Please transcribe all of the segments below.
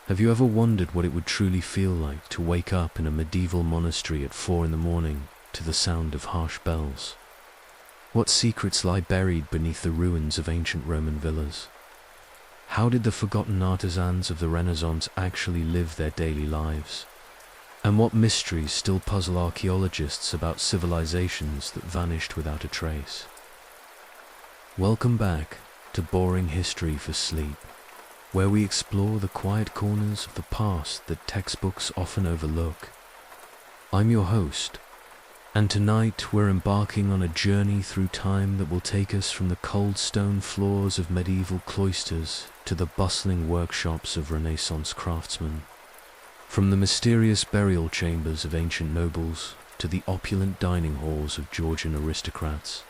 Have you ever wondered what it would truly feel like to wake up in a medieval monastery at 4 in the morning to the sound of harsh bells? What secrets lie buried beneath the ruins of ancient Roman villas? How did the forgotten artisans of the Renaissance actually live their daily lives? And what mysteries still puzzle archaeologists about civilizations that vanished without a trace? Welcome back to Boring History for Sleep, where we explore the quiet corners of the past that textbooks often overlook. I'm your host, and tonight we're embarking on a journey through time that will take us from the cold stone floors of medieval cloisters to the bustling workshops of Renaissance craftsmen, from the mysterious burial chambers of ancient nobles to the opulent dining halls of Georgian aristocrats.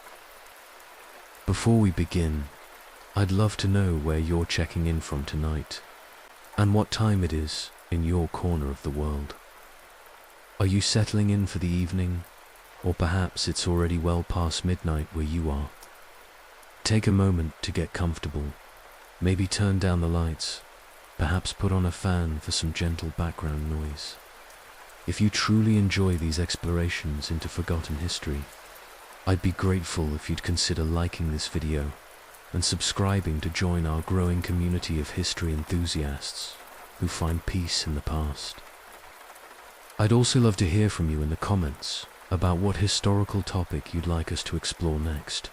Before we begin, I'd love to know where you're checking in from tonight, and what time it is in your corner of the world. Are you settling in for the evening, or perhaps it's already well past midnight where you are? Take a moment to get comfortable, maybe turn down the lights, perhaps put on a fan for some gentle background noise. If you truly enjoy these explorations into forgotten history, I'd be grateful if you'd consider liking this video and subscribing to join our growing community of history enthusiasts who find peace in the past. I'd also love to hear from you in the comments about what historical topic you'd like us to explore next,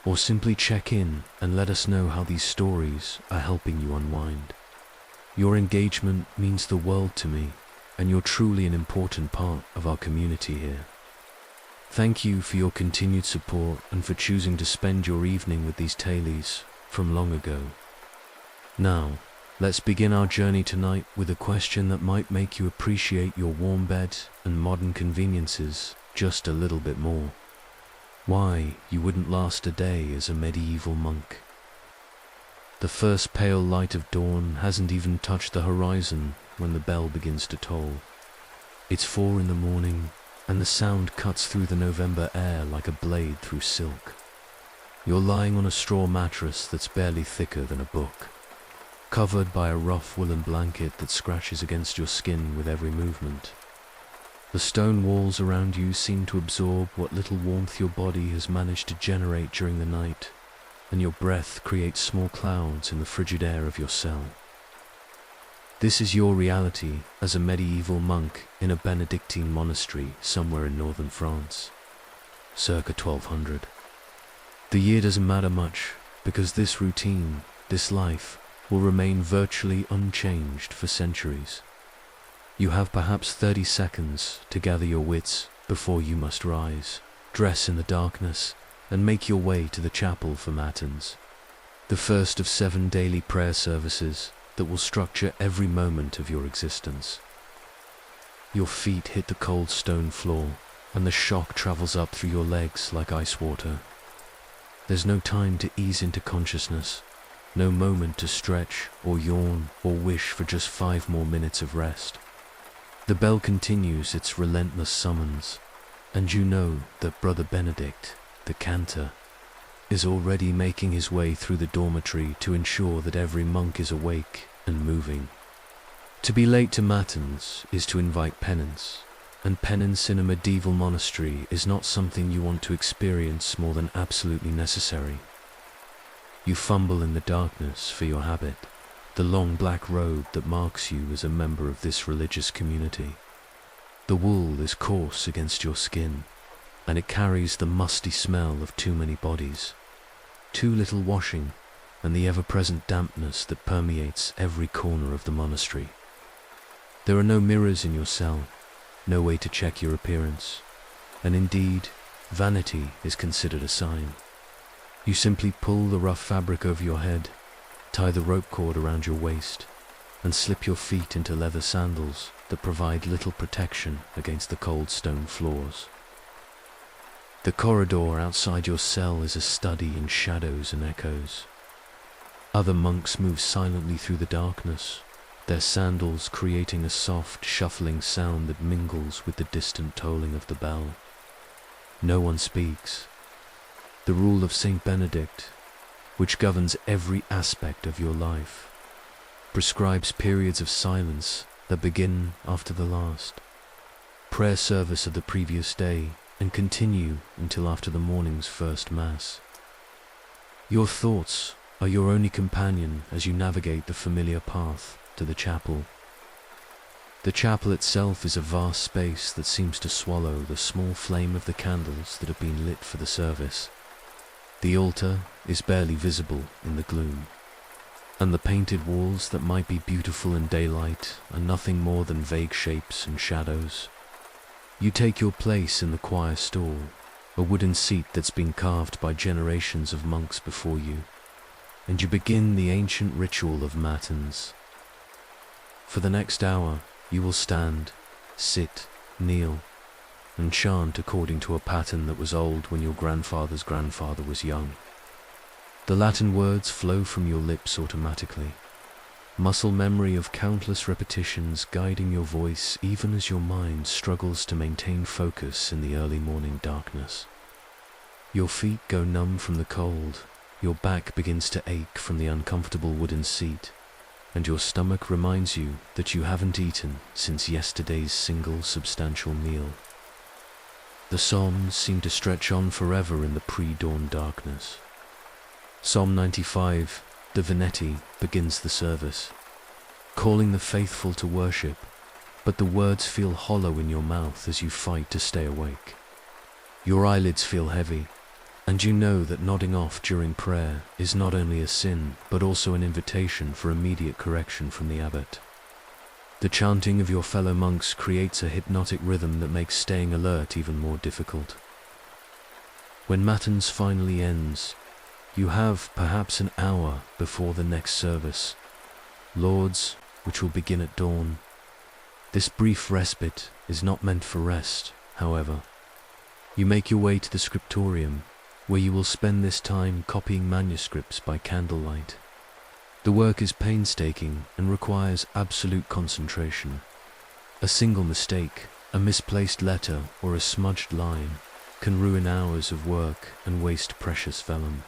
or simply check in and let us know how these stories are helping you unwind. Your engagement means the world to me, and you're truly an important part of our community here. Thank you for your continued support and for choosing to spend your evening with these tales from long ago. Now, let's begin our journey tonight with a question that might make you appreciate your warm bed and modern conveniences just a little bit more. Why you wouldn't last a day as a medieval monk. The first pale light of dawn hasn't even touched the horizon when the bell begins to toll. It's 4 in the morning, and the sound cuts through the November air like a blade through silk. You're lying on a straw mattress that's barely thicker than a book, covered by a rough woolen blanket that scratches against your skin with every movement. The stone walls around you seem to absorb what little warmth your body has managed to generate during the night, and your breath creates small clouds in the frigid air of your cell. This is your reality as a medieval monk in a Benedictine monastery somewhere in northern France, circa 1200. The year doesn't matter much, because this routine, this life, will remain virtually unchanged for centuries. You have perhaps 30 seconds to gather your wits before you must rise, dress in the darkness, and make your way to the chapel for matins, the first of 7 daily prayer services that will structure every moment of your existence. Your feet hit the cold stone floor, and the shock travels up through your legs like ice water. There's no time to ease into consciousness, no moment to stretch or yawn or wish for just 5 more minutes of rest. The bell continues its relentless summons, and you know that Brother Benedict, the cantor, is already making his way through the dormitory to ensure that every monk is awake and moving. To be late to matins is to invite penance, and penance in a medieval monastery is not something you want to experience more than absolutely necessary. You fumble in the darkness for your habit, the long black robe that marks you as a member of this religious community. The wool is coarse against your skin, and it carries the musty smell of too many bodies, too little washing, and the ever-present dampness that permeates every corner of the monastery. There are no mirrors in your cell, no way to check your appearance, and indeed, vanity is considered a sign. You simply pull the rough fabric over your head, tie the rope cord around your waist, and slip your feet into leather sandals that provide little protection against the cold stone floors. The corridor outside your cell is a study in shadows and echoes. Other monks move silently through the darkness, their sandals creating a soft, shuffling sound that mingles with the distant tolling of the bell. No one speaks. The rule of Saint Benedict, which governs every aspect of your life, prescribes periods of silence that begin after the last prayer service of the previous day and continue until after the morning's first Mass. Your thoughts are your only companion as you navigate the familiar path to the chapel. The chapel itself is a vast space that seems to swallow the small flame of the candles that have been lit for the service. The altar is barely visible in the gloom, and the painted walls that might be beautiful in daylight are nothing more than vague shapes and shadows. You take your place in the choir stall, a wooden seat that's been carved by generations of monks before you, and you begin the ancient ritual of matins. For the next hour, you will stand, sit, kneel, and chant according to a pattern that was old when your grandfather's grandfather was young. The Latin words flow from your lips automatically, muscle memory of countless repetitions guiding your voice even as your mind struggles to maintain focus in the early morning darkness. Your feet go numb from the cold, your back begins to ache from the uncomfortable wooden seat, and your stomach reminds you that you haven't eaten since yesterday's single substantial meal. The psalms seem to stretch on forever in the pre-dawn darkness. Psalm 95, the Veneti, begins the service, calling the faithful to worship, but the words feel hollow in your mouth as you fight to stay awake. Your eyelids feel heavy, and you know that nodding off during prayer is not only a sin, but also an invitation for immediate correction from the abbot. The chanting of your fellow monks creates a hypnotic rhythm that makes staying alert even more difficult. When Matins finally ends, you have perhaps an hour before the next service, Lauds, which will begin at dawn. This brief respite is not meant for rest, however. You make your way to the scriptorium, where you will spend this time copying manuscripts by candlelight. The work is painstaking and requires absolute concentration. A single mistake, a misplaced letter or a smudged line, can ruin hours of work and waste precious vellum.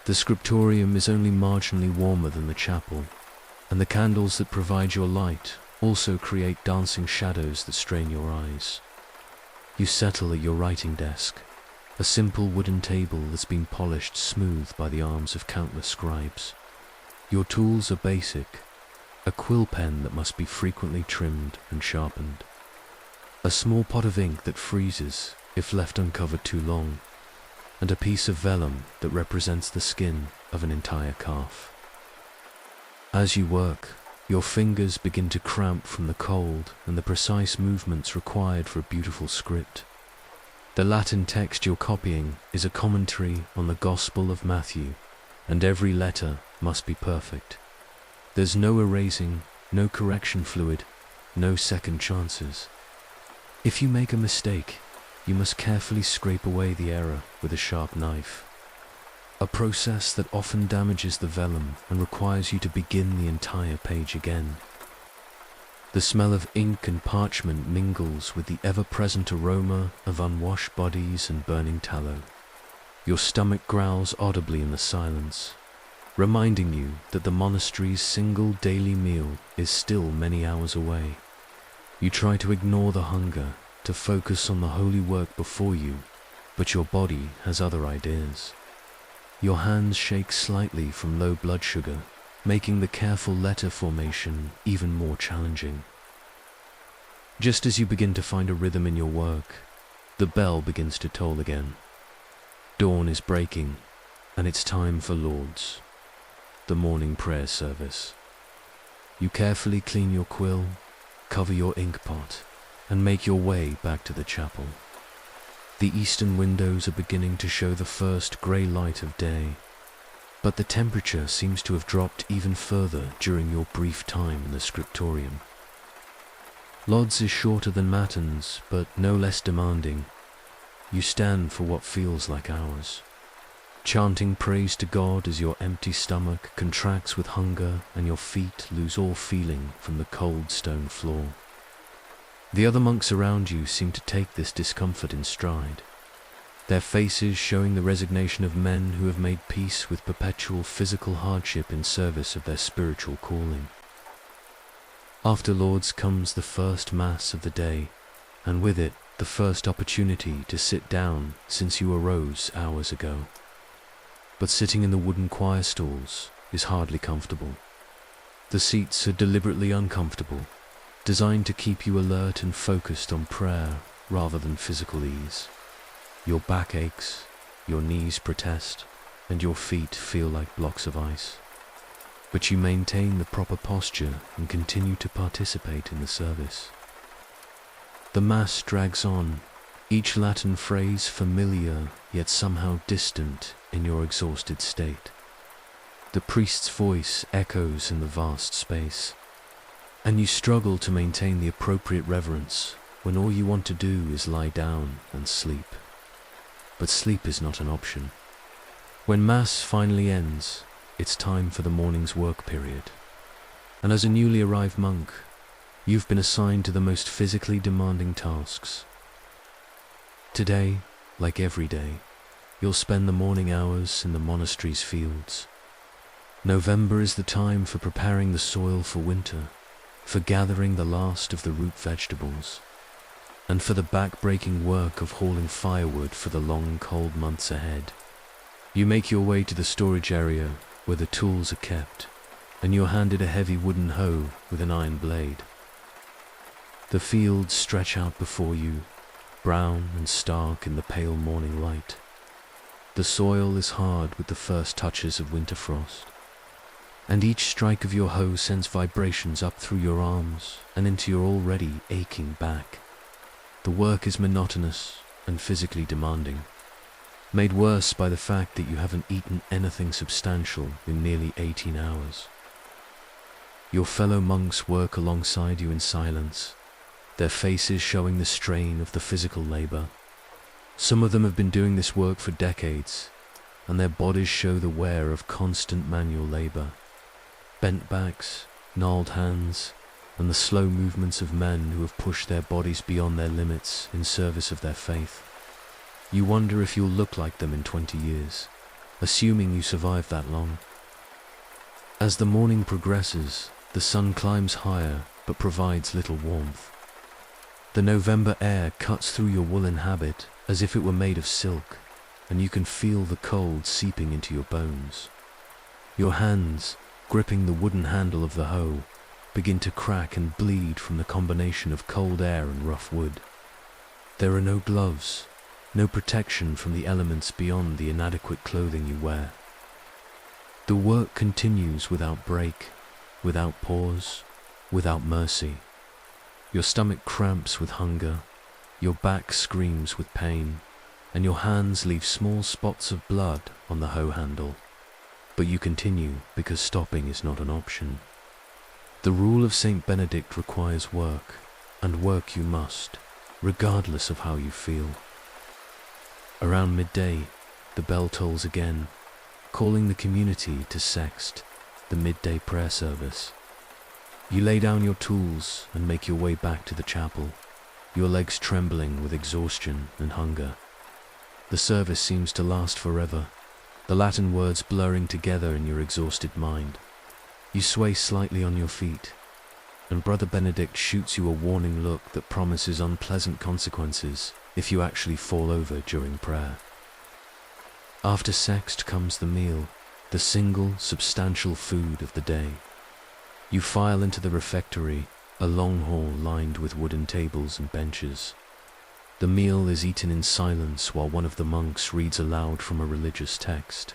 The scriptorium is only marginally warmer than the chapel, and the candles that provide your light also create dancing shadows that strain your eyes. You settle at your writing desk, a simple wooden table that's been polished smooth by the arms of countless scribes. Your tools are basic, a quill pen that must be frequently trimmed and sharpened, a small pot of ink that freezes if left uncovered too long, and a piece of vellum that represents the skin of an entire calf. As you work, your fingers begin to cramp from the cold and the precise movements required for a beautiful script. The Latin text you're copying is a commentary on the Gospel of Matthew, and every letter must be perfect. There's no erasing, no correction fluid, no second chances. If you make a mistake, you must carefully scrape away the error with a sharp knife, a process that often damages the vellum and requires you to begin the entire page again. The smell of ink and parchment mingles with the ever-present aroma of unwashed bodies and burning tallow. Your stomach growls audibly in the silence, reminding you that the monastery's single daily meal is still many hours away. You try to ignore the hunger, to focus on the holy work before you, but your body has other ideas. Your hands shake slightly from low blood sugar, making the careful letter formation even more challenging. Just as you begin to find a rhythm in your work, the bell begins to toll again. Dawn is breaking, and it's time for Lauds, the morning prayer service. You carefully clean your quill, cover your ink pot, and make your way back to the chapel. The eastern windows are beginning to show the first grey light of day, but the temperature seems to have dropped even further during your brief time in the scriptorium. Lauds is shorter than Matins, but no less demanding. You stand for what feels like hours, chanting praise to God as your empty stomach contracts with hunger and your feet lose all feeling from the cold stone floor. The other monks around you seem to take this discomfort in stride. their faces showing the resignation of men who have made peace with perpetual physical hardship in service of their spiritual calling. After Lord's comes the first Mass of the day, and with it the first opportunity to sit down since you arose hours ago. But sitting in the wooden choir stalls is hardly comfortable. The seats are deliberately uncomfortable, designed to keep you alert and focused on prayer rather than physical ease. Your back aches, your knees protest, and your feet feel like blocks of ice. But you maintain the proper posture and continue to participate in the service. The Mass drags on, each Latin phrase familiar yet somehow distant in your exhausted state. The priest's voice echoes in the vast space, and you struggle to maintain the appropriate reverence when all you want to do is lie down and sleep. But sleep is not an option. When Mass finally ends, it's time for the morning's work period. And as a newly arrived monk, you've been assigned to the most physically demanding tasks. Today, like every day, you'll spend the morning hours in the monastery's fields. November is the time for preparing the soil for winter, for gathering the last of the root vegetables, and for the back-breaking work of hauling firewood for the long, cold months ahead. You make your way to the storage area where the tools are kept, and you're handed a heavy wooden hoe with an iron blade. The fields stretch out before you, brown and stark in the pale morning light. The soil is hard with the first touches of winter frost, and each strike of your hoe sends vibrations up through your arms and into your already aching back. The work is monotonous and physically demanding, made worse by the fact that you haven't eaten anything substantial in nearly 18 hours. Your fellow monks work alongside you in silence, their faces showing the strain of the physical labor. Some of them have been doing this work for decades, and their bodies show the wear of constant manual labor. Bent backs, gnarled hands, and the slow movements of men who have pushed their bodies beyond their limits in service of their faith. You wonder if you'll look like them in 20 years, assuming you survive that long. As the morning progresses, the sun climbs higher but provides little warmth. The November air cuts through your woolen habit as if it were made of silk, and you can feel the cold seeping into your bones. Your hands, gripping the wooden handle of the hoe, begin to crack and bleed from the combination of cold air and rough wood. There are no gloves, no protection from the elements beyond the inadequate clothing you wear. The work continues without break, without pause, without mercy. Your stomach cramps with hunger, your back screams with pain, and your hands leave small spots of blood on the hoe handle. But you continue because stopping is not an option. The rule of Saint Benedict requires work, and work you must, regardless of how you feel. Around midday, the bell tolls again, calling the community to sext, the midday prayer service. You lay down your tools and make your way back to the chapel, your legs trembling with exhaustion and hunger. The service seems to last forever, the Latin words blurring together in your exhausted mind. You sway slightly on your feet, and Brother Benedict shoots you a warning look that promises unpleasant consequences if you actually fall over during prayer. After sext comes the meal, the single substantial food of the day. You file into the refectory, a long hall lined with wooden tables and benches. The meal is eaten in silence while one of the monks reads aloud from a religious text.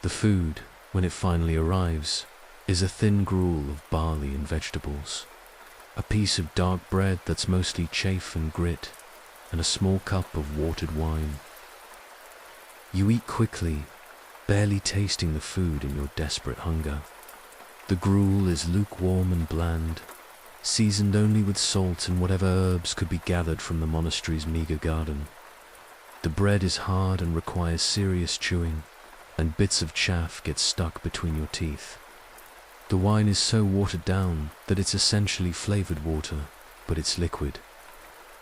The food, when it finally arrives, is a thin gruel of barley and vegetables, a piece of dark bread that's mostly chaff and grit, and a small cup of watered wine. You eat quickly, barely tasting the food in your desperate hunger. The gruel is lukewarm and bland, seasoned only with salt and whatever herbs could be gathered from the monastery's meager garden. The bread is hard and requires serious chewing, and bits of chaff get stuck between your teeth. The wine is so watered down that it's essentially flavored water, but it's liquid.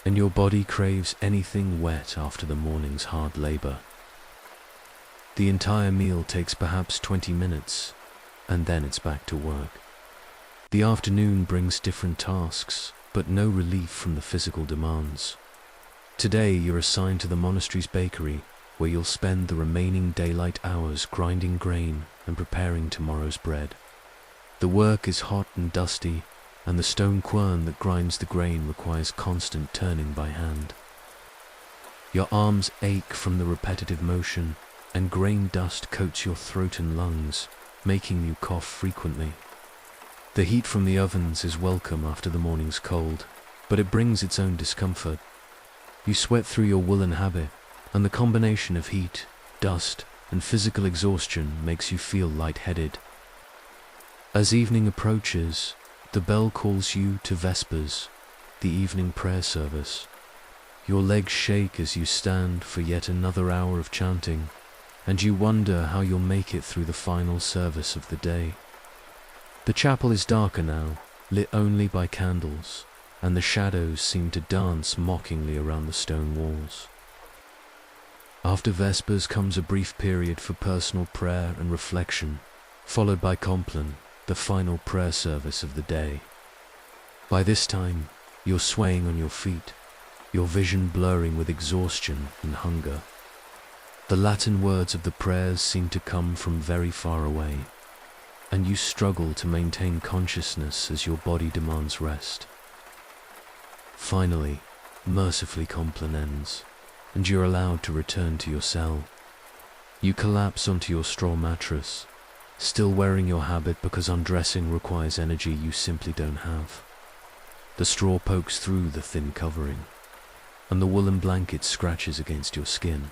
and your body craves anything wet after the morning's hard labor. The entire meal takes perhaps 20 minutes, and then it's back to work. The afternoon brings different tasks, but no relief from the physical demands. Today you're assigned to the monastery's bakery, where you'll spend the remaining daylight hours grinding grain and preparing tomorrow's bread. The work is hot and dusty, and the stone quern that grinds the grain requires constant turning by hand. Your arms ache from the repetitive motion, and grain dust coats your throat and lungs, making you cough frequently. The heat from the ovens is welcome after the morning's cold, but it brings its own discomfort. You sweat through your woolen habit, and the combination of heat, dust, and physical exhaustion makes you feel lightheaded. As evening approaches, the bell calls you to Vespers, the evening prayer service. Your legs shake as you stand for yet another hour of chanting, and you wonder how you'll make it through the final service of the day. The chapel is darker now, lit only by candles, and the shadows seem to dance mockingly around the stone walls. After Vespers comes a brief period for personal prayer and reflection, followed by Compline, the final prayer service of the day. By this time, you're swaying on your feet, your vision blurring with exhaustion and hunger. The Latin words of the prayers seem to come from very far away, and you struggle to maintain consciousness as your body demands rest. Finally, mercifully Compline ends, and you're allowed to return to your cell. You collapse onto your straw mattress, still wearing your habit because undressing requires energy you simply don't have. The straw pokes through the thin covering, and the woolen blanket scratches against your skin,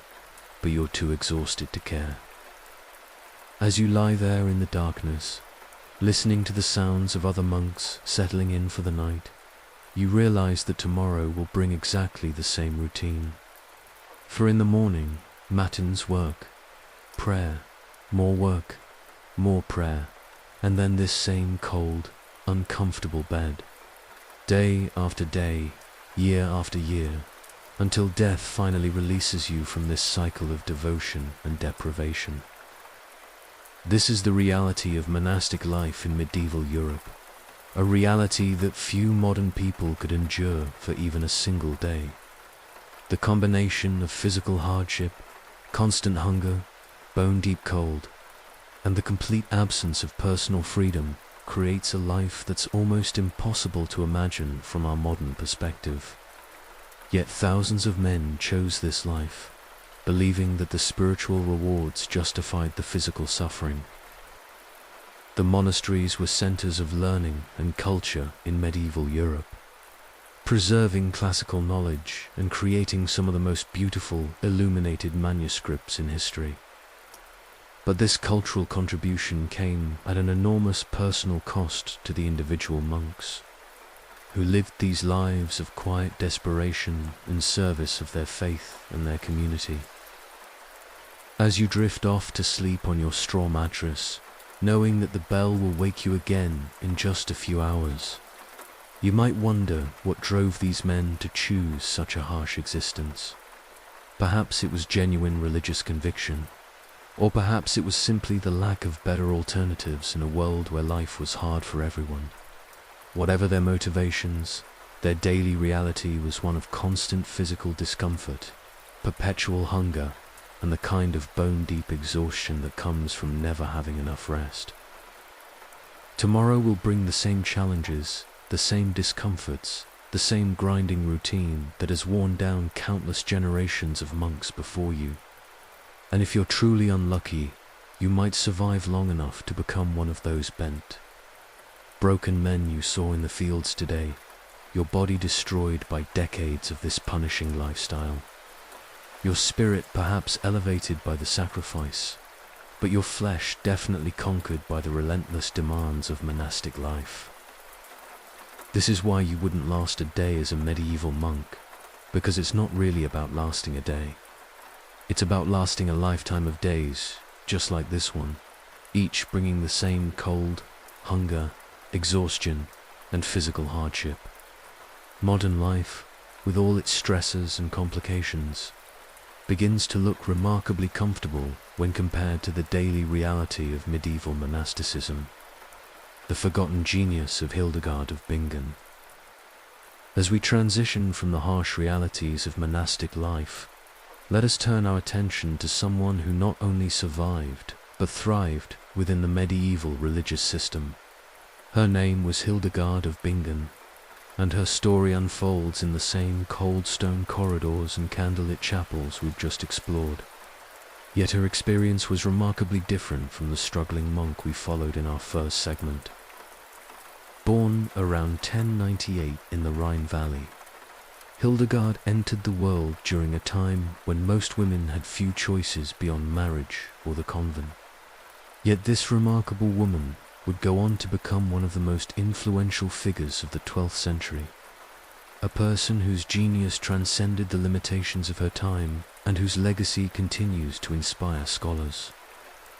but you're too exhausted to care. As you lie there in the darkness, listening to the sounds of other monks settling in for the night, you realize that tomorrow will bring exactly the same routine. For in the morning, matins work, prayer, more work, more prayer, and then this same cold, uncomfortable bed. Day after day, year after year, until death finally releases you from this cycle of devotion and deprivation. This is the reality of monastic life in medieval Europe, a reality that few modern people could endure for even a single day. The combination of physical hardship, constant hunger, bone-deep cold, and the complete absence of personal freedom creates a life that's almost impossible to imagine from our modern perspective. Yet thousands of men chose this life, believing that the spiritual rewards justified the physical suffering. The monasteries were centers of learning and culture in medieval Europe, preserving classical knowledge and creating some of the most beautiful, illuminated manuscripts in history. But this cultural contribution came at an enormous personal cost to the individual monks, who lived these lives of quiet desperation in service of their faith and their community. As you drift off to sleep on your straw mattress, knowing that the bell will wake you again in just a few hours, you might wonder what drove these men to choose such a harsh existence. Perhaps it was genuine religious conviction, or perhaps it was simply the lack of better alternatives in a world where life was hard for everyone. Whatever their motivations, their daily reality was one of constant physical discomfort, perpetual hunger, and the kind of bone-deep exhaustion that comes from never having enough rest. Tomorrow will bring the same challenges, the same discomforts, the same grinding routine that has worn down countless generations of monks before you. And if you're truly unlucky, you might survive long enough to become one of those bent, broken men you saw in the fields today, your body destroyed by decades of this punishing lifestyle. Your spirit perhaps elevated by the sacrifice, but your flesh definitely conquered by the relentless demands of monastic life. This is why you wouldn't last a day as a medieval monk, because it's not really about lasting a day. It's about lasting a lifetime of days, just like this one, each bringing the same cold, hunger, exhaustion, and physical hardship. Modern life, with all its stresses and complications, begins to look remarkably comfortable when compared to the daily reality of medieval monasticism, the forgotten genius of Hildegard of Bingen. As we transition from the harsh realities of monastic life, let us turn our attention to someone who not only survived, but thrived within the medieval religious system. Her name was Hildegard of Bingen, and her story unfolds in the same cold stone corridors and candlelit chapels we've just explored. Yet her experience was remarkably different from the struggling monk we followed in our first segment. Born around 1098 in the Rhine Valley, Hildegard entered the world during a time when most women had few choices beyond marriage or the convent. Yet this remarkable woman would go on to become one of the most influential figures of the 12th century, a person whose genius transcended the limitations of her time and whose legacy continues to inspire scholars,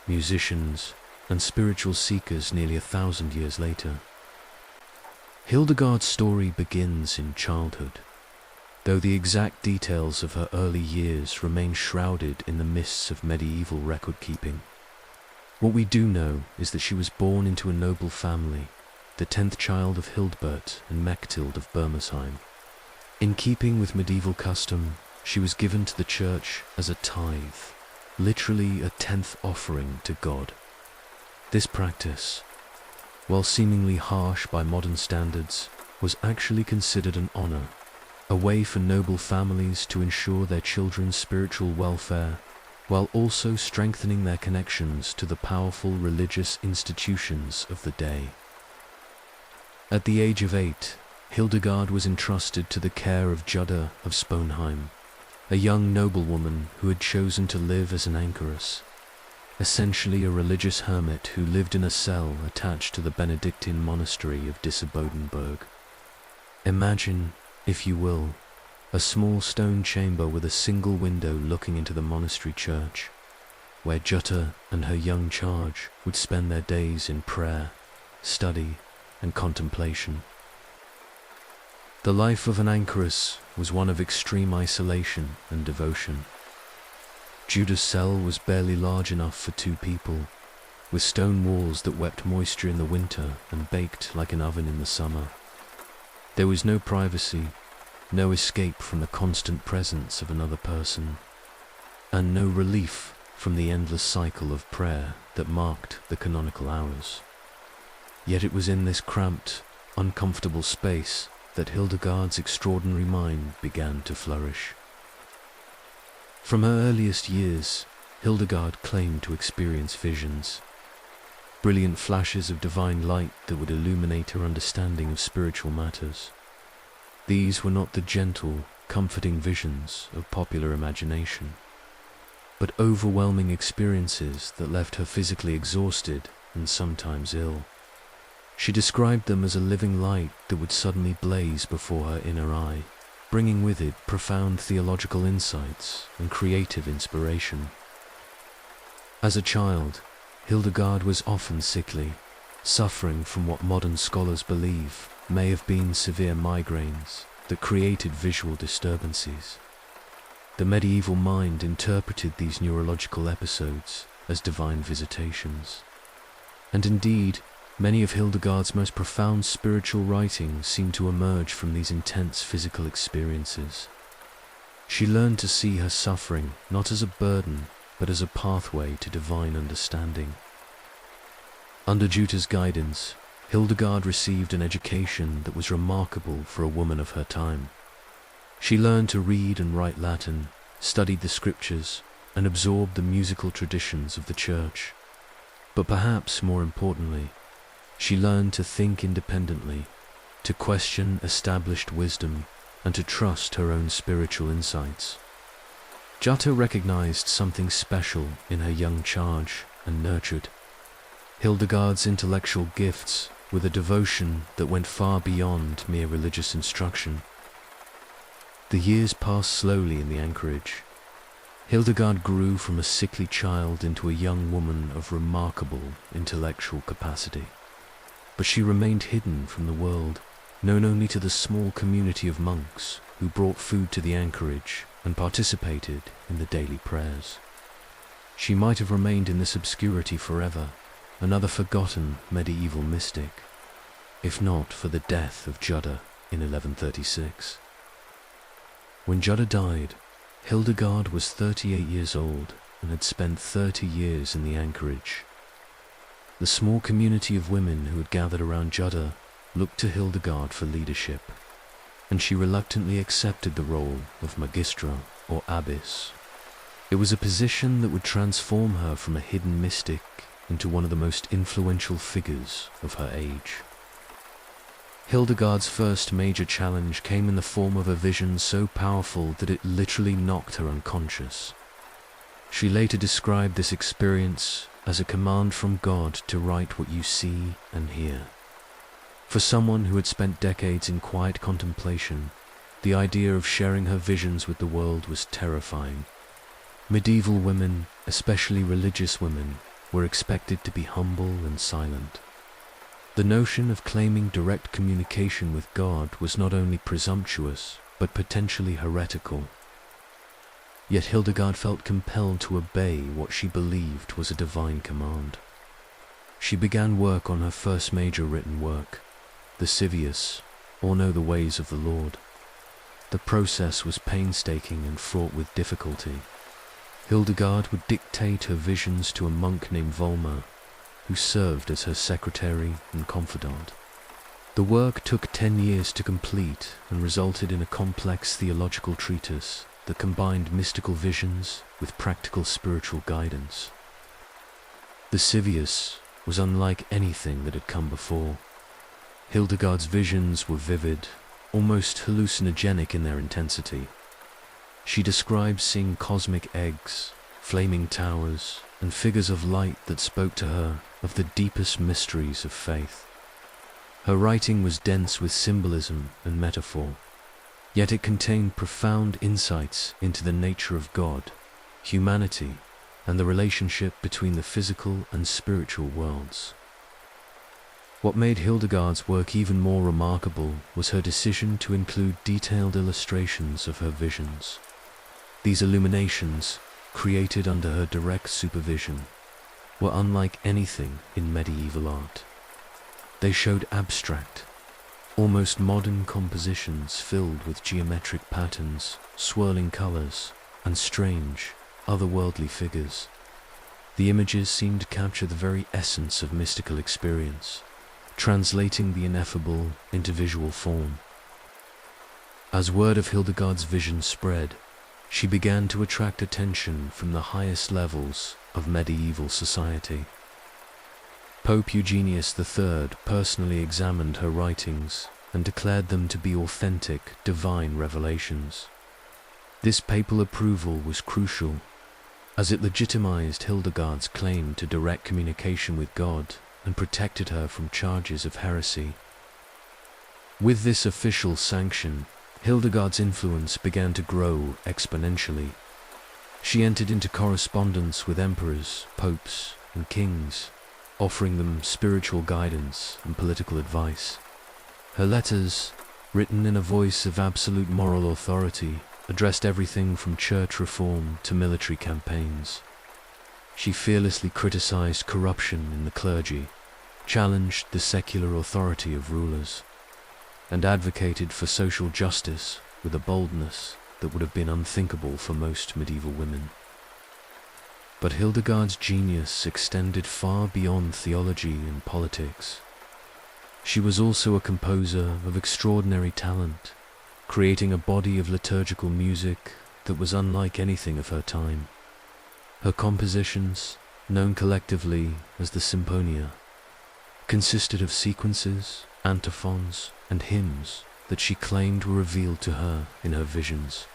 musicians, and spiritual seekers nearly 1,000 years later. Hildegard's story begins in childhood, though the exact details of her early years remain shrouded in the mists of medieval record-keeping. What we do know is that she was born into a noble family, the 10th child of Hildebert and Mechthild of Bermersheim. In keeping with medieval custom, she was given to the church as a tithe, literally a 10th offering to God. This practice, while seemingly harsh by modern standards, was actually considered an honor, a way for noble families to ensure their children's spiritual welfare, while also strengthening their connections to the powerful religious institutions of the day. At the age of 8, Hildegard was entrusted to the care of Jutta of Sponheim, a young noblewoman who had chosen to live as an anchoress, essentially a religious hermit who lived in a cell attached to the Benedictine monastery of Dissebodenberg. Imagine, if you will, a small stone chamber with a single window looking into the monastery church, where Jutta and her young charge would spend their days in prayer, study, and contemplation. The life of an anchoress was one of extreme isolation and devotion. Jutta's cell was barely large enough for 2 people, with stone walls that wept moisture in the winter and baked like an oven in the summer. There was no privacy, no escape from the constant presence of another person, and no relief from the endless cycle of prayer that marked the canonical hours. Yet it was in this cramped, uncomfortable space that Hildegard's extraordinary mind began to flourish. From her earliest years, Hildegard claimed to experience visions, brilliant flashes of divine light that would illuminate her understanding of spiritual matters. These were not the gentle, comforting visions of popular imagination, but overwhelming experiences that left her physically exhausted and sometimes ill. She described them as a living light that would suddenly blaze before her inner eye, bringing with it profound theological insights and creative inspiration. As a child, Hildegard was often sickly, suffering from what modern scholars believe may have been severe migraines that created visual disturbances. The medieval mind interpreted these neurological episodes as divine visitations. And indeed, many of Hildegard's most profound spiritual writings seem to emerge from these intense physical experiences. She learned to see her suffering not as a burden, but as a pathway to divine understanding. Under Jutta's guidance, Hildegard received an education that was remarkable for a woman of her time. She learned to read and write Latin, studied the scriptures, and absorbed the musical traditions of the church. But perhaps more importantly, she learned to think independently, to question established wisdom, and to trust her own spiritual insights. Jutta recognized something special in her young charge and nurtured Hildegard's intellectual gifts with a devotion that went far beyond mere religious instruction. The years passed slowly in the anchorage. Hildegard grew from a sickly child into a young woman of remarkable intellectual capacity. But she remained hidden from the world, known only to the small community of monks who brought food to the anchorage and participated in the daily prayers. She might have remained in this obscurity forever, another forgotten medieval mystic, if not for the death of Jutta in 1136. When Jutta died, Hildegard was 38 years old and had spent 30 years in the anchorage. The small community of women who had gathered around Jutta looked to Hildegard for leadership, and she reluctantly accepted the role of magistra or abbess. It was a position that would transform her from a hidden mystic into one of the most influential figures of her age. Hildegard's first major challenge came in the form of a vision so powerful that it literally knocked her unconscious. She later described this experience as a command from God to write what you see and hear. For someone who had spent decades in quiet contemplation, the idea of sharing her visions with the world was terrifying. Medieval women, especially religious women, were expected to be humble and silent. The notion of claiming direct communication with God was not only presumptuous, but potentially heretical. Yet Hildegard felt compelled to obey what she believed was a divine command. She began work on her first major written work, the Civius, or Know the Ways of the Lord. The process was painstaking and fraught with difficulty. Hildegard would dictate her visions to a monk named Volmar, who served as her secretary and confidant. The work took 10 years to complete and resulted in a complex theological treatise that combined mystical visions with practical spiritual guidance. The Civius was unlike anything that had come before. Hildegard's visions were vivid, almost hallucinogenic in their intensity. She described seeing cosmic eggs, flaming towers, and figures of light that spoke to her of the deepest mysteries of faith. Her writing was dense with symbolism and metaphor, yet it contained profound insights into the nature of God, humanity, and the relationship between the physical and spiritual worlds. What made Hildegard's work even more remarkable was her decision to include detailed illustrations of her visions. These illuminations, created under her direct supervision, were unlike anything in medieval art. They showed abstract, almost modern compositions filled with geometric patterns, swirling colors, and strange, otherworldly figures. The images seemed to capture the very essence of mystical experience, translating the ineffable into visual form. As word of Hildegard's vision spread, she began to attract attention from the highest levels of medieval society. Pope Eugenius III personally examined her writings and declared them to be authentic, divine revelations. This papal approval was crucial, as it legitimized Hildegard's claim to direct communication with God and protected her from charges of heresy. With this official sanction, Hildegard's influence began to grow exponentially. She entered into correspondence with emperors, popes, and kings, offering them spiritual guidance and political advice. Her letters, written in a voice of absolute moral authority, addressed everything from church reform to military campaigns. She fearlessly criticized corruption in the clergy, challenged the secular authority of rulers, and advocated for social justice with a boldness that would have been unthinkable for most medieval women. But Hildegard's genius extended far beyond theology and politics. She was also a composer of extraordinary talent, creating a body of liturgical music that was unlike anything of her time. Her compositions, known collectively as the Symphonia, consisted of sequences, antiphons, and hymns that she claimed were revealed to her in her visions.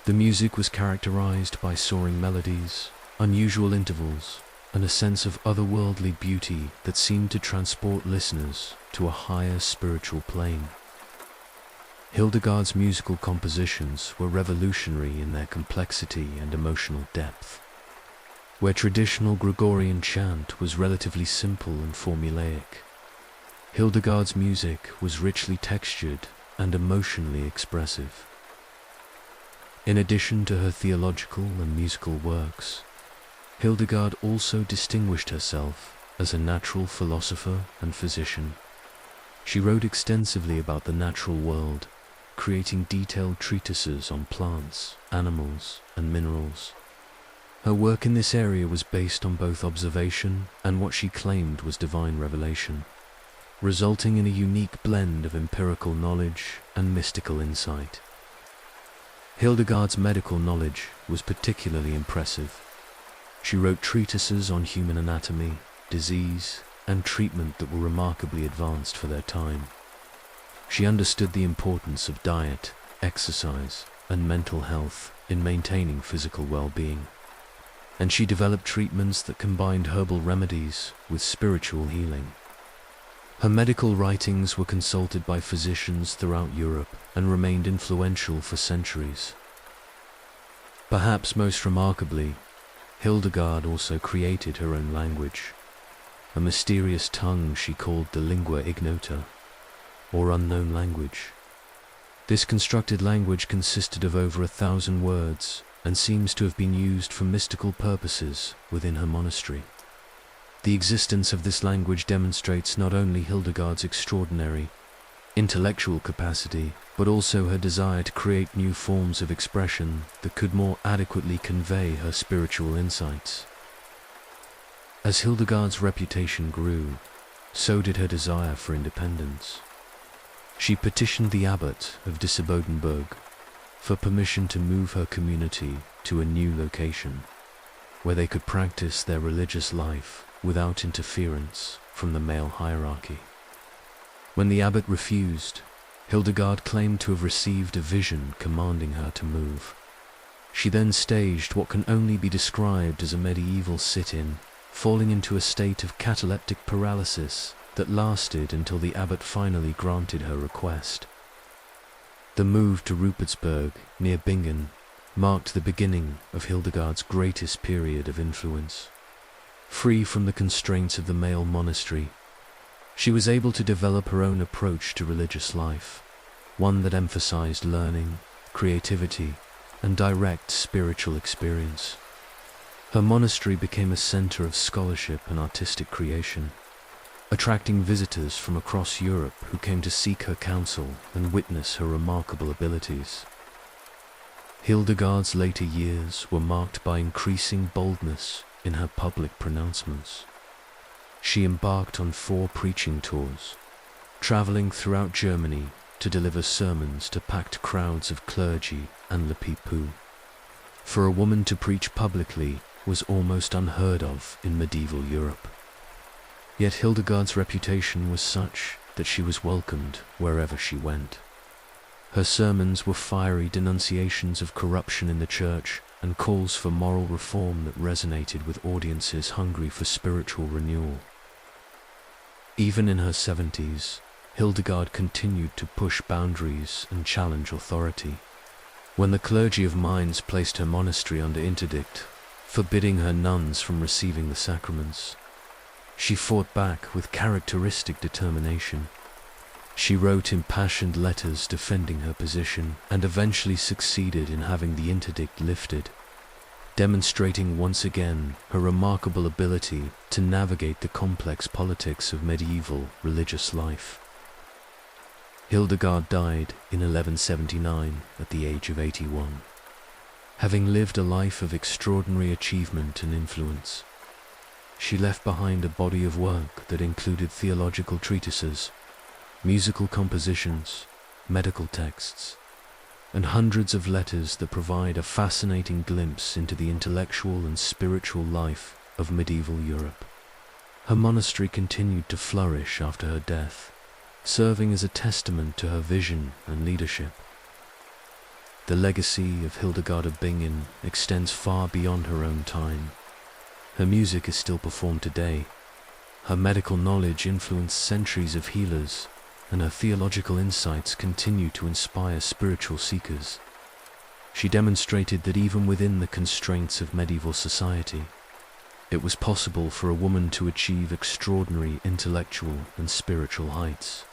The music was characterized by soaring melodies, unusual intervals, and a sense of otherworldly beauty that seemed to transport listeners to a higher spiritual plane. Hildegard's musical compositions were revolutionary in their complexity and emotional depth. Where traditional Gregorian chant was relatively simple and formulaic, Hildegard's music was richly textured and emotionally expressive. In addition to her theological and musical works, Hildegard also distinguished herself as a natural philosopher and physician. She wrote extensively about the natural world, creating detailed treatises on plants, animals, and minerals. Her work in this area was based on both observation and what she claimed was divine revelation, resulting in a unique blend of empirical knowledge and mystical insight. Hildegard's medical knowledge was particularly impressive. She wrote treatises on human anatomy, disease, and treatment that were remarkably advanced for their time. She understood the importance of diet, exercise, and mental health in maintaining physical well-being, and she developed treatments that combined herbal remedies with spiritual healing. Her medical writings were consulted by physicians throughout Europe and remained influential for centuries. Perhaps most remarkably, Hildegard also created her own language, a mysterious tongue she called the lingua ignota, or unknown language. This constructed language consisted of over 1,000 words and seems to have been used for mystical purposes within her monastery. The existence of this language demonstrates not only Hildegard's extraordinary intellectual capacity, but also her desire to create new forms of expression that could more adequately convey her spiritual insights. As Hildegard's reputation grew, so did her desire for independence. She petitioned the abbot of Disibodenberg for permission to move her community to a new location, where they could practice their religious life without interference from the male hierarchy. When the abbot refused, Hildegard claimed to have received a vision commanding her to move. She then staged what can only be described as a medieval sit-in, falling into a state of cataleptic paralysis that lasted until the abbot finally granted her request. The move to Rupertsberg, near Bingen, marked the beginning of Hildegard's greatest period of influence. Free from the constraints of the male monastery, she was able to develop her own approach to religious life, one that emphasized learning, creativity, and direct spiritual experience. Her monastery became a center of scholarship and artistic creation, attracting visitors from across Europe who came to seek her counsel and witness her remarkable abilities. Hildegard's later years were marked by increasing boldness in her public pronouncements. She embarked on 4 preaching tours, traveling throughout Germany to deliver sermons to packed crowds of clergy and lepipou. For a woman to preach publicly was almost unheard of in medieval Europe. Yet Hildegard's reputation was such that she was welcomed wherever she went. Her sermons were fiery denunciations of corruption in the church and calls for moral reform that resonated with audiences hungry for spiritual renewal. Even in her 70s, Hildegard continued to push boundaries and challenge authority. When the clergy of Mainz placed her monastery under interdict, forbidding her nuns from receiving the sacraments, she fought back with characteristic determination. She wrote impassioned letters defending her position and eventually succeeded in having the interdict lifted, demonstrating once again her remarkable ability to navigate the complex politics of medieval religious life. Hildegard died in 1179 at the age of 81. Having lived a life of extraordinary achievement and influence, she left behind a body of work that included theological treatises, musical compositions, medical texts, and hundreds of letters that provide a fascinating glimpse into the intellectual and spiritual life of medieval Europe. Her monastery continued to flourish after her death, serving as a testament to her vision and leadership. The legacy of Hildegard of Bingen extends far beyond her own time. Her music is still performed today. Her medical knowledge influenced centuries of healers, and her theological insights continue to inspire spiritual seekers. She demonstrated that even within the constraints of medieval society, it was possible for a woman to achieve extraordinary intellectual and spiritual heights.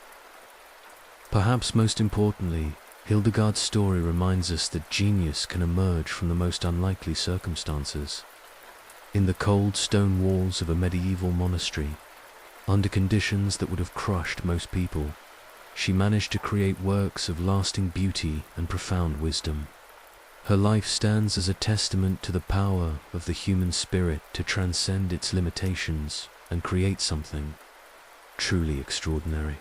Perhaps most importantly, Hildegard's story reminds us that genius can emerge from the most unlikely circumstances. In the cold stone walls of a medieval monastery, under conditions that would have crushed most people, she managed to create works of lasting beauty and profound wisdom. Her life stands as a testament to the power of the human spirit to transcend its limitations and create something truly extraordinary.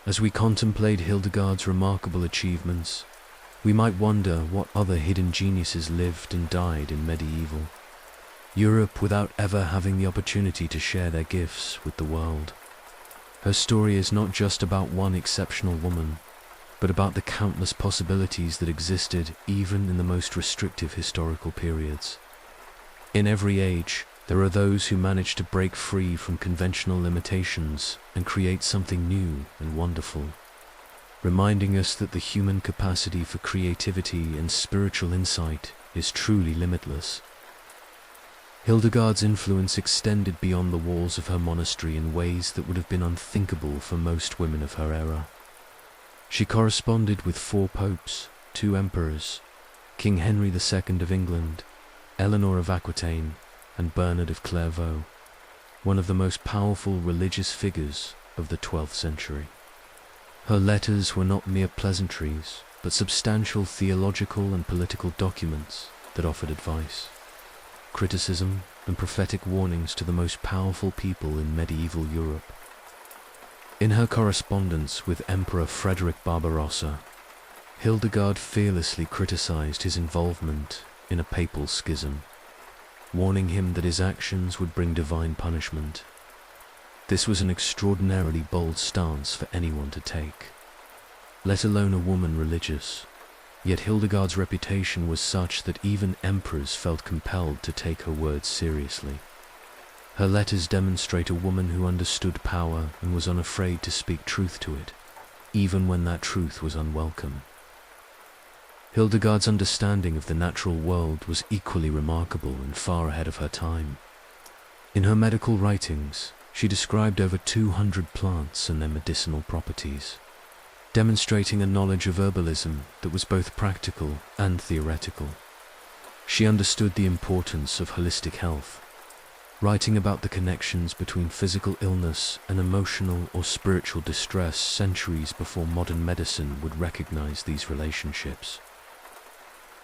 As we contemplate Hildegard's remarkable achievements, we might wonder what other hidden geniuses lived and died in medieval Europe without ever having the opportunity to share their gifts with the world. Her story is not just about one exceptional woman, but about the countless possibilities that existed even in the most restrictive historical periods. In every age, there are those who manage to break free from conventional limitations and create something new and wonderful, reminding us that the human capacity for creativity and spiritual insight is truly limitless. Hildegard's influence extended beyond the walls of her monastery in ways that would have been unthinkable for most women of her era. She corresponded with 4 popes, 2 emperors, King Henry II of England, Eleanor of Aquitaine, and Bernard of Clairvaux, one of the most powerful religious figures of the 12th century. Her letters were not mere pleasantries, but substantial theological and political documents that offered advice, criticism, and prophetic warnings to the most powerful people in medieval Europe. In her correspondence with Emperor Frederick Barbarossa, Hildegard fearlessly criticized his involvement in a papal schism, warning him that his actions would bring divine punishment. This was an extraordinarily bold stance for anyone to take, let alone a woman religious. Yet Hildegard's reputation was such that even emperors felt compelled to take her words seriously. Her letters demonstrate a woman who understood power and was unafraid to speak truth to it, even when that truth was unwelcome. Hildegard's understanding of the natural world was equally remarkable and far ahead of her time. In her medical writings, she described over 200 plants and their medicinal properties, demonstrating a knowledge of herbalism that was both practical and theoretical. She understood the importance of holistic health, writing about the connections between physical illness and emotional or spiritual distress centuries before modern medicine would recognize these relationships.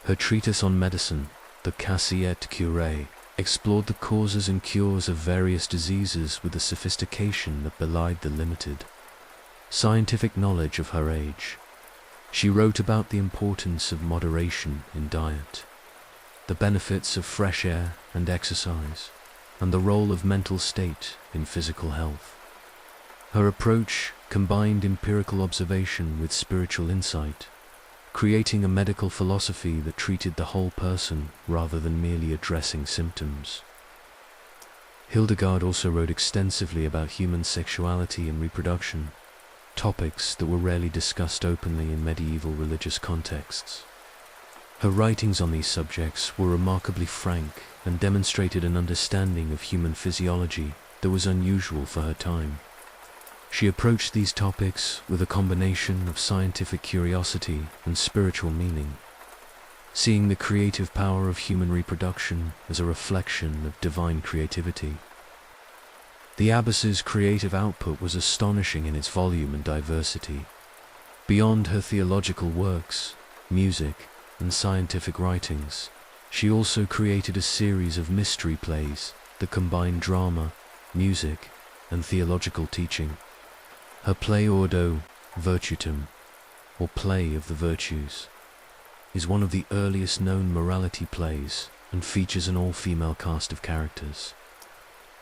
Her treatise on medicine, the Cassiette Curée, explored the causes and cures of various diseases with a sophistication that belied the limited scientific knowledge of her age. She wrote about the importance of moderation in diet, the benefits of fresh air and exercise, and the role of mental state in physical health. Her approach combined empirical observation with spiritual insight, creating a medical philosophy that treated the whole person rather than merely addressing symptoms. Hildegard also wrote extensively about human sexuality and reproduction, topics that were rarely discussed openly in medieval religious contexts. Her writings on these subjects were remarkably frank and demonstrated an understanding of human physiology that was unusual for her time. She approached these topics with a combination of scientific curiosity and spiritual meaning, seeing the creative power of human reproduction as a reflection of divine creativity. The abbess's creative output was astonishing in its volume and diversity. Beyond her theological works, music, and scientific writings, she also created a series of mystery plays that combined drama, music, and theological teaching. Her play Ordo Virtutum, or Play of the Virtues, is one of the earliest known morality plays and features an all-female cast of characters,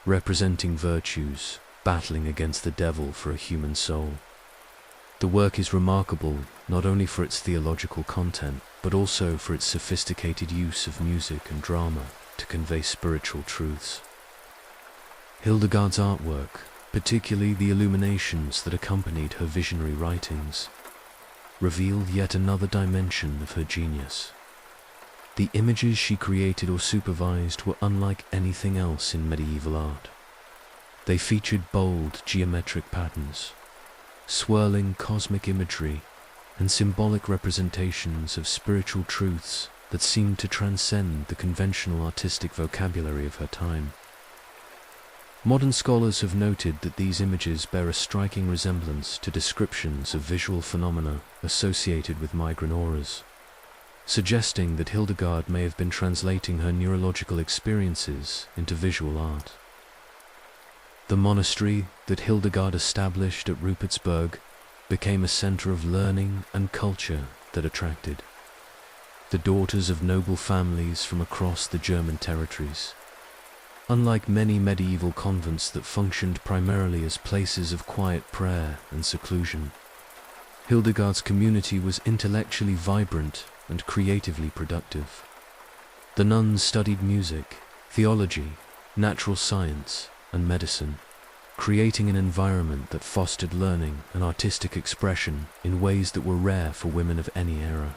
representing virtues battling against the devil for a human soul. The work is remarkable not only for its theological content, but also for its sophisticated use of music and drama to convey spiritual truths. Hildegard's artwork, particularly the illuminations that accompanied her visionary writings, revealed yet another dimension of her genius: The images she created or supervised were unlike anything else in medieval art. They featured bold geometric patterns, swirling cosmic imagery, and symbolic representations of spiritual truths that seemed to transcend the conventional artistic vocabulary of her time. Modern scholars have noted that these images bear a striking resemblance to descriptions of visual phenomena associated with migrant auras, suggesting that Hildegard may have been translating her neurological experiences into visual art. The monastery that Hildegard established at Rupertsberg became a center of learning and culture that attracted the daughters of noble families from across the German territories. Unlike many medieval convents that functioned primarily as places of quiet prayer and seclusion, Hildegard's community was intellectually vibrant and creatively productive. The nuns studied music, theology, natural science, and medicine, creating an environment that fostered learning and artistic expression in ways that were rare for women of any era.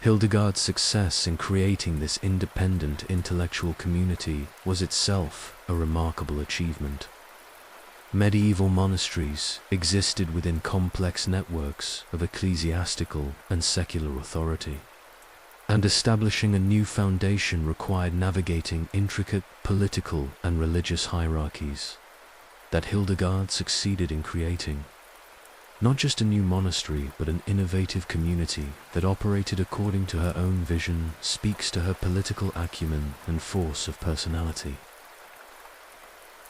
Hildegard's success in creating this independent intellectual community was itself a remarkable achievement. Medieval monasteries existed within complex networks of ecclesiastical and secular authority, and establishing a new foundation required navigating intricate political and religious hierarchies that Hildegard succeeded in creating. Not just a new monastery, but an innovative community that operated according to her own vision speaks to her political acumen and force of personality.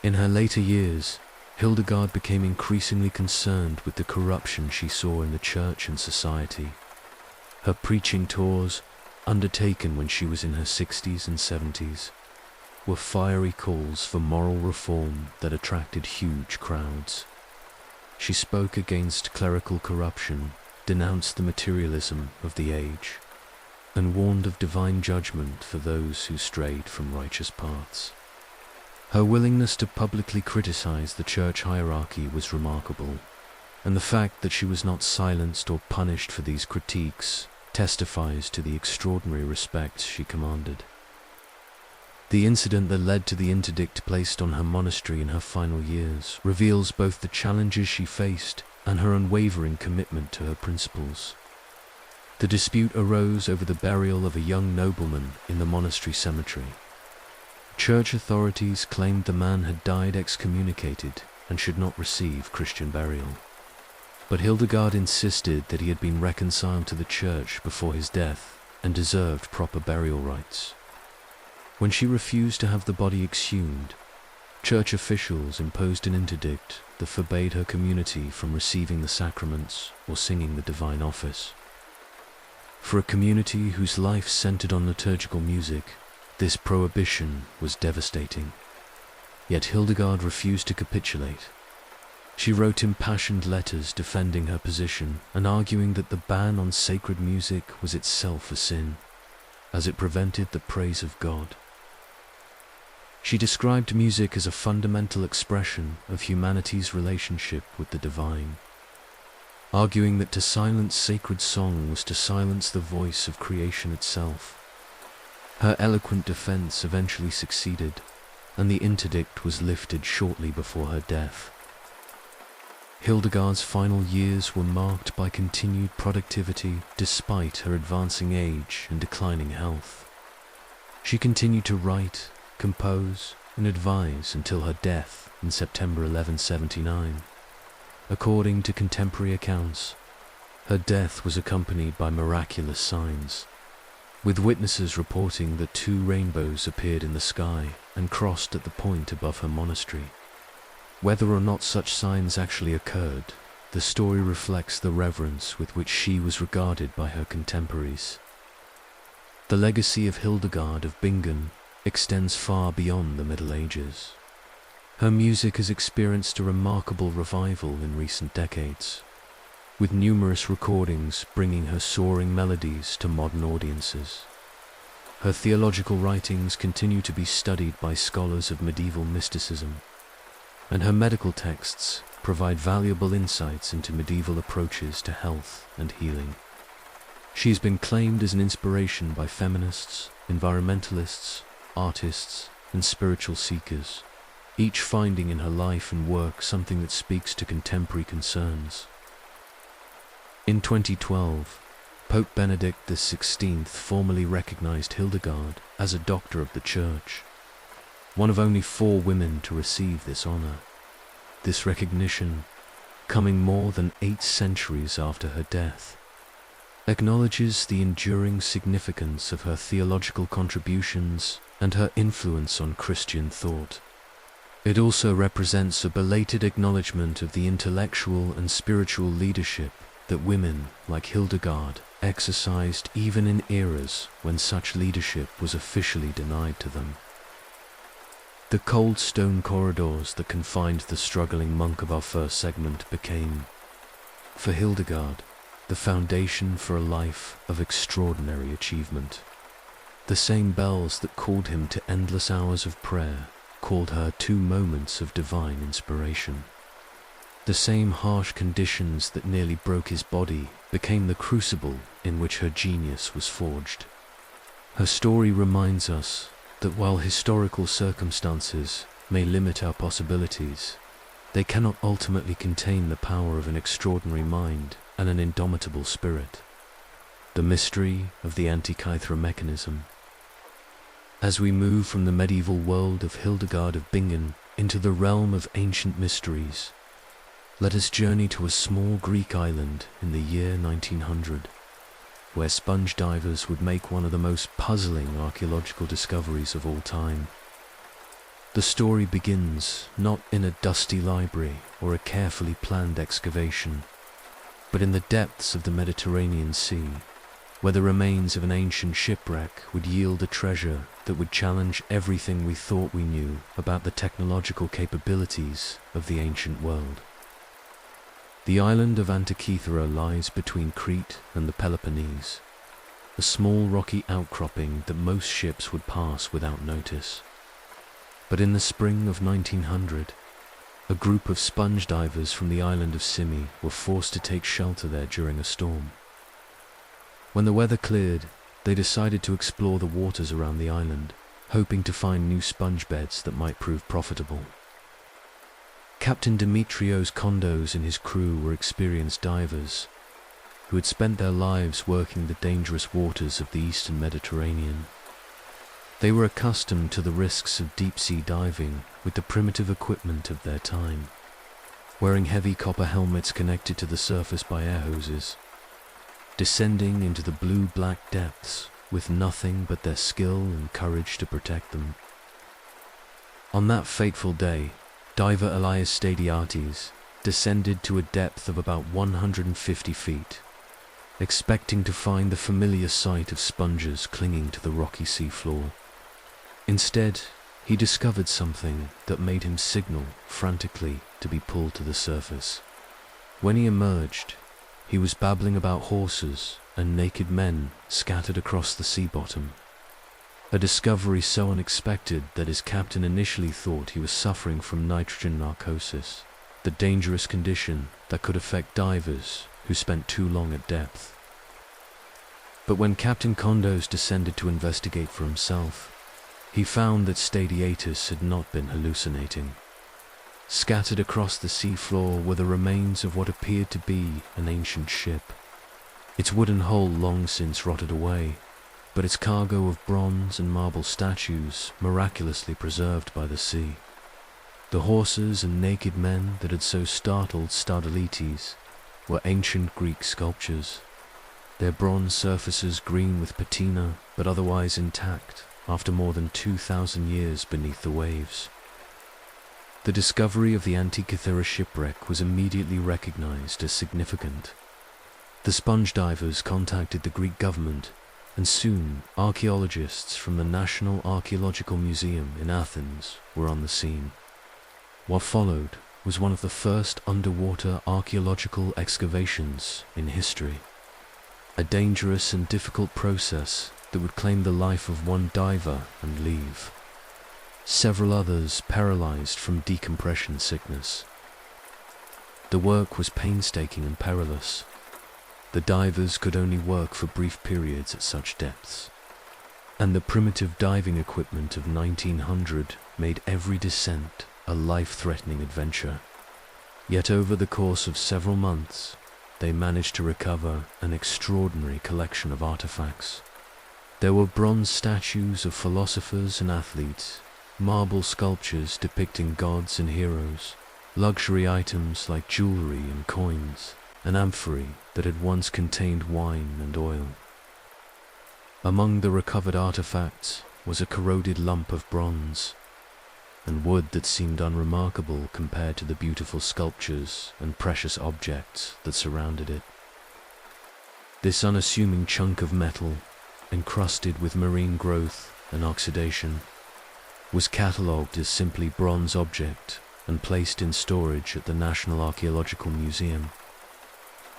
In her later years, Hildegard became increasingly concerned with the corruption she saw in the church and society. Her preaching tours, undertaken when she was in her 60s and 70s, were fiery calls for moral reform that attracted huge crowds. She spoke against clerical corruption, denounced the materialism of the age, and warned of divine judgment for those who strayed from righteous paths. Her willingness to publicly criticize the church hierarchy was remarkable, and the fact that she was not silenced or punished for these critiques testifies to the extraordinary respect she commanded. The incident that led to the interdict placed on her monastery in her final years reveals both the challenges she faced and her unwavering commitment to her principles. The dispute arose over the burial of a young nobleman in the monastery cemetery. Church authorities claimed the man had died excommunicated and should not receive Christian burial. But Hildegard insisted that he had been reconciled to the church before his death and deserved proper burial rites. When she refused to have the body exhumed, church officials imposed an interdict that forbade her community from receiving the sacraments or singing the divine office. For a community whose life centered on liturgical music, this prohibition was devastating. Yet Hildegard refused to capitulate. She wrote impassioned letters defending her position and arguing that the ban on sacred music was itself a sin, as it prevented the praise of God. She described music as a fundamental expression of humanity's relationship with the divine, arguing that to silence sacred song was to silence the voice of creation itself. Her eloquent defense eventually succeeded, and the interdict was lifted shortly before her death. Hildegard's final years were marked by continued productivity despite her advancing age and declining health. She continued to write, compose, and advise until her death in September 1179. According to contemporary accounts, her death was accompanied by miraculous signs, with witnesses reporting that 2 rainbows appeared in the sky and crossed at the point above her monastery. Whether or not such signs actually occurred, the story reflects the reverence with which she was regarded by her contemporaries. The legacy of Hildegard of Bingen extends far beyond the Middle Ages. Her music has experienced a remarkable revival in recent decades, with numerous recordings bringing her soaring melodies to modern audiences. Her theological writings continue to be studied by scholars of medieval mysticism, and her medical texts provide valuable insights into medieval approaches to health and healing. She has been claimed as an inspiration by feminists, environmentalists, artists, and spiritual seekers, each finding in her life and work something that speaks to contemporary concerns. In 2012, Pope Benedict XVI formally recognized Hildegard as a doctor of the Church, one of only 4 women to receive this honor. This recognition, coming more than 8 centuries after her death, acknowledges the enduring significance of her theological contributions and her influence on Christian thought. It also represents a belated acknowledgement of the intellectual and spiritual leadership that women like Hildegard exercised even in eras when such leadership was officially denied to them. The cold stone corridors that confined the struggling monk of our first segment became, for Hildegard, the foundation for a life of extraordinary achievement. The same bells that called him to endless hours of prayer called her to moments of divine inspiration. The same harsh conditions that nearly broke his body became the crucible in which her genius was forged. Her story reminds us that while historical circumstances may limit our possibilities, they cannot ultimately contain the power of an extraordinary mind and an indomitable spirit. The mystery of the Antikythera mechanism. As we move from the medieval world of Hildegard of Bingen into the realm of ancient mysteries, let us journey to a small Greek island in the year 1900, where sponge divers would make one of the most puzzling archaeological discoveries of all time. The story begins not in a dusty library or a carefully planned excavation, but in the depths of the Mediterranean Sea, where the remains of an ancient shipwreck would yield a treasure that would challenge everything we thought we knew about the technological capabilities of the ancient world. The island of Antikythera lies between Crete and the Peloponnese, a small rocky outcropping that most ships would pass without notice. But in the spring of 1900, a group of sponge divers from the island of Simi were forced to take shelter there during a storm. When the weather cleared, they decided to explore the waters around the island, hoping to find new sponge beds that might prove profitable. Captain Dimitrios Kondos and his crew were experienced divers who had spent their lives working the dangerous waters of the eastern Mediterranean. They were accustomed to the risks of deep-sea diving with the primitive equipment of their time, wearing heavy copper helmets connected to the surface by air hoses, descending into the blue-black depths with nothing but their skill and courage to protect them. On that fateful day, diver Elias Stadiates descended to a depth of about 150 feet, expecting to find the familiar sight of sponges clinging to the rocky seafloor. Instead, he discovered something that made him signal frantically to be pulled to the surface. When he emerged, he was babbling about horses and naked men scattered across the sea bottom. A discovery so unexpected that his captain initially thought he was suffering from nitrogen narcosis, the dangerous condition that could affect divers who spent too long at depth. But when Captain Kondos descended to investigate for himself, he found that Stadiates had not been hallucinating. Scattered across the seafloor were the remains of what appeared to be an ancient ship. Its wooden hull long since rotted away, but its cargo of bronze and marble statues miraculously preserved by the sea. The horses and naked men that had so startled Stardalites were ancient Greek sculptures, their bronze surfaces green with patina but otherwise intact after more than 2,000 years beneath the waves. The discovery of the Antikythera shipwreck was immediately recognized as significant. The sponge divers contacted the Greek government, and soon archaeologists from the National Archaeological Museum in Athens were on the scene. What followed was one of the first underwater archaeological excavations in history. A dangerous and difficult process that would claim the life of one diver and leave. Several others paralyzed from decompression sickness. The work was painstaking and perilous. The divers could only work for brief periods at such depths, and the primitive diving equipment of 1900 made every descent a life-threatening adventure. Yet over the course of several months, they managed to recover an extraordinary collection of artifacts. There were bronze statues of philosophers and athletes, marble sculptures depicting gods and heroes, luxury items like jewelry and coins, an amphory that had once contained wine and oil. Among the recovered artifacts was a corroded lump of bronze, and wood that seemed unremarkable compared to the beautiful sculptures and precious objects that surrounded it. This unassuming chunk of metal, encrusted with marine growth and oxidation, was catalogued as simply bronze object and placed in storage at the National Archaeological Museum.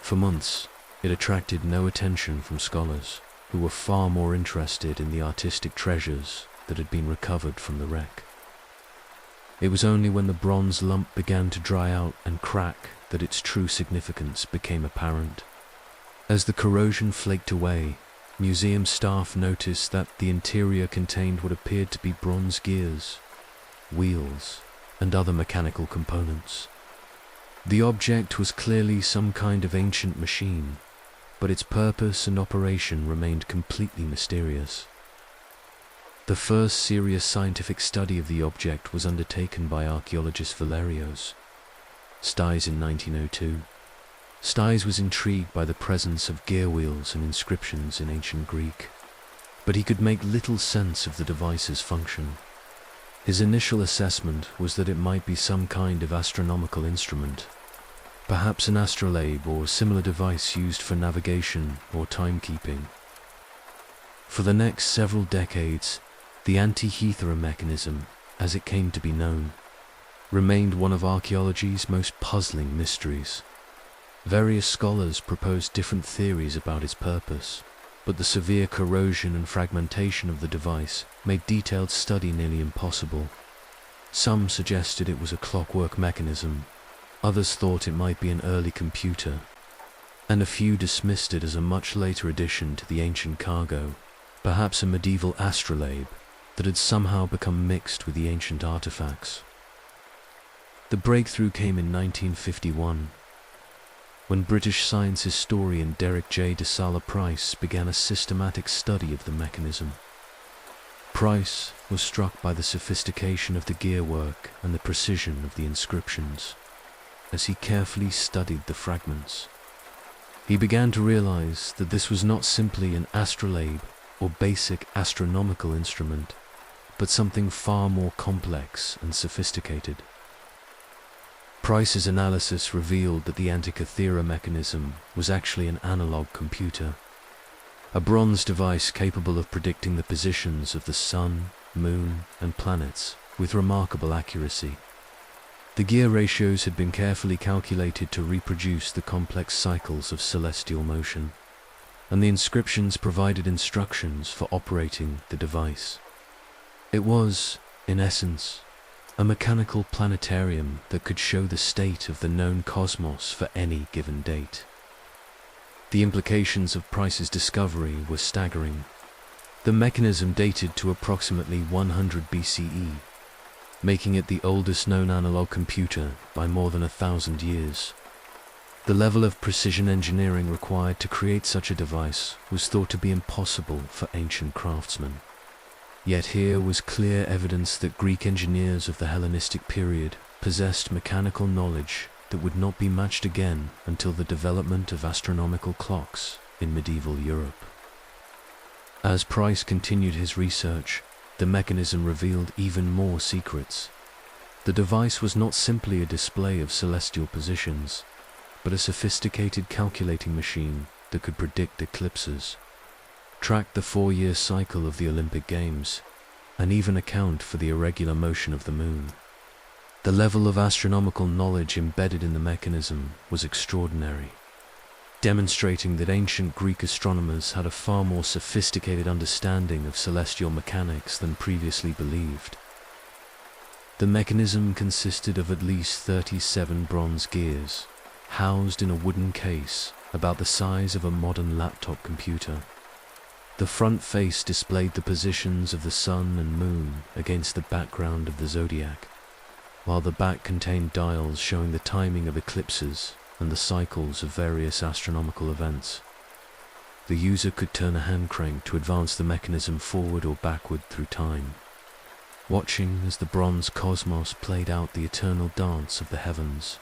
For months, it attracted no attention from scholars, who were far more interested in the artistic treasures that had been recovered from the wreck. It was only when the bronze lump began to dry out and crack that its true significance became apparent. As the corrosion flaked away, museum staff noticed that the interior contained what appeared to be bronze gears, wheels, and other mechanical components. The object was clearly some kind of ancient machine, but its purpose and operation remained completely mysterious. The first serious scientific study of the object was undertaken by archaeologist Valerios Stais in 1902. Stais was intrigued by the presence of gear wheels and inscriptions in ancient Greek, but he could make little sense of the device's function. His initial assessment was that it might be some kind of astronomical instrument, perhaps an astrolabe or a similar device used for navigation or timekeeping. For the next several decades, the Antikythera mechanism, as it came to be known, remained one of archaeology's most puzzling mysteries. Various scholars proposed different theories about its purpose, but the severe corrosion and fragmentation of the device made detailed study nearly impossible. Some suggested it was a clockwork mechanism, others thought it might be an early computer, and a few dismissed it as a much later addition to the ancient cargo, perhaps a medieval astrolabe that had somehow become mixed with the ancient artifacts. The breakthrough came in 1951, when British science historian Derek J. de Sala Price began a systematic study of the mechanism. Price was struck by the sophistication of the gearwork and the precision of the inscriptions. As he carefully studied the fragments, he began to realize that this was not simply an astrolabe or basic astronomical instrument, but something far more complex and sophisticated. Price's analysis revealed that the Antikythera mechanism was actually an analog computer, a bronze device capable of predicting the positions of the sun, moon, and planets with remarkable accuracy. The gear ratios had been carefully calculated to reproduce the complex cycles of celestial motion, and the inscriptions provided instructions for operating the device. It was, in essence, a mechanical planetarium that could show the state of the known cosmos for any given date. The implications of Price's discovery were staggering. The mechanism dated to approximately 100 BCE, making it the oldest known analog computer by more than 1,000 years. The level of precision engineering required to create such a device was thought to be impossible for ancient craftsmen. Yet here was clear evidence that Greek engineers of the Hellenistic period possessed mechanical knowledge that would not be matched again until the development of astronomical clocks in medieval Europe. As Price continued his research, the mechanism revealed even more secrets. The device was not simply a display of celestial positions, but a sophisticated calculating machine that could predict eclipses, track the 4-year cycle of the Olympic Games, and even account for the irregular motion of the moon. The level of astronomical knowledge embedded in the mechanism was extraordinary, demonstrating that ancient Greek astronomers had a far more sophisticated understanding of celestial mechanics than previously believed. The mechanism consisted of at least 37 bronze gears, housed in a wooden case about the size of a modern laptop computer. The front face displayed the positions of the sun and moon against the background of the zodiac, while the back contained dials showing the timing of eclipses and the cycles of various astronomical events. The user could turn a hand crank to advance the mechanism forward or backward through time, watching as the bronze cosmos played out the eternal dance of the heavens.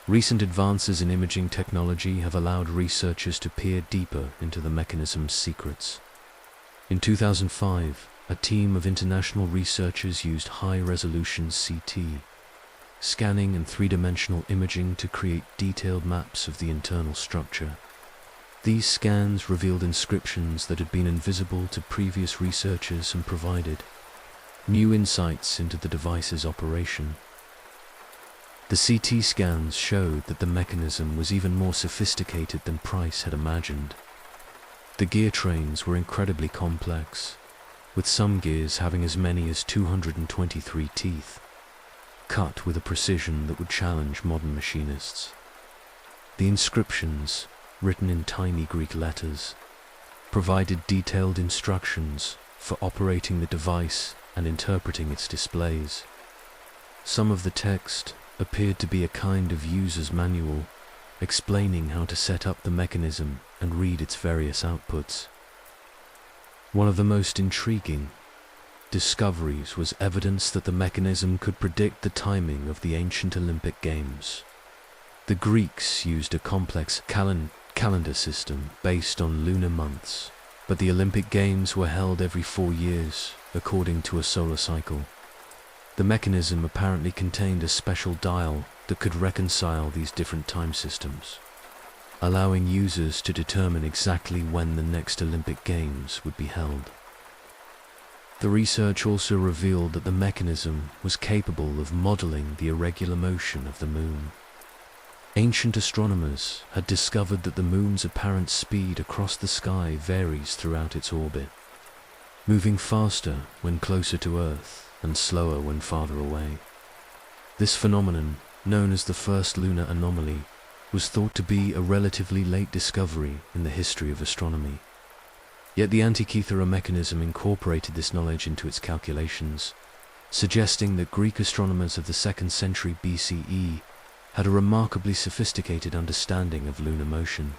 Recent advances in imaging technology have allowed researchers to peer deeper into the mechanism's secrets. In 2005, a team of international researchers used high-resolution CT scanning and three-dimensional imaging to create detailed maps of the internal structure. These scans revealed inscriptions that had been invisible to previous researchers and provided new insights into the device's operation. The CT scans showed that the mechanism was even more sophisticated than Price had imagined. The gear trains were incredibly complex, with some gears having as many as 223 teeth, cut with a precision that would challenge modern machinists. The inscriptions, written in tiny Greek letters, provided detailed instructions for operating the device and interpreting its displays. Some of the text appeared to be a kind of user's manual, explaining how to set up the mechanism and read its various outputs. One of the most intriguing discoveries was evidence that the mechanism could predict the timing of the ancient Olympic Games. The Greeks used a complex calendar system based on lunar months, but the Olympic Games were held every 4 years, according to a solar cycle. The mechanism apparently contained a special dial that could reconcile these different time systems, allowing users to determine exactly when the next Olympic Games would be held. The research also revealed that the mechanism was capable of modeling the irregular motion of the moon. Ancient astronomers had discovered that the moon's apparent speed across the sky varies throughout its orbit, moving faster when closer to Earth and slower when farther away. This phenomenon, known as the first lunar anomaly, was thought to be a relatively late discovery in the history of astronomy. Yet the Antikythera mechanism incorporated this knowledge into its calculations, suggesting that Greek astronomers of the 2nd century BCE had a remarkably sophisticated understanding of lunar motion.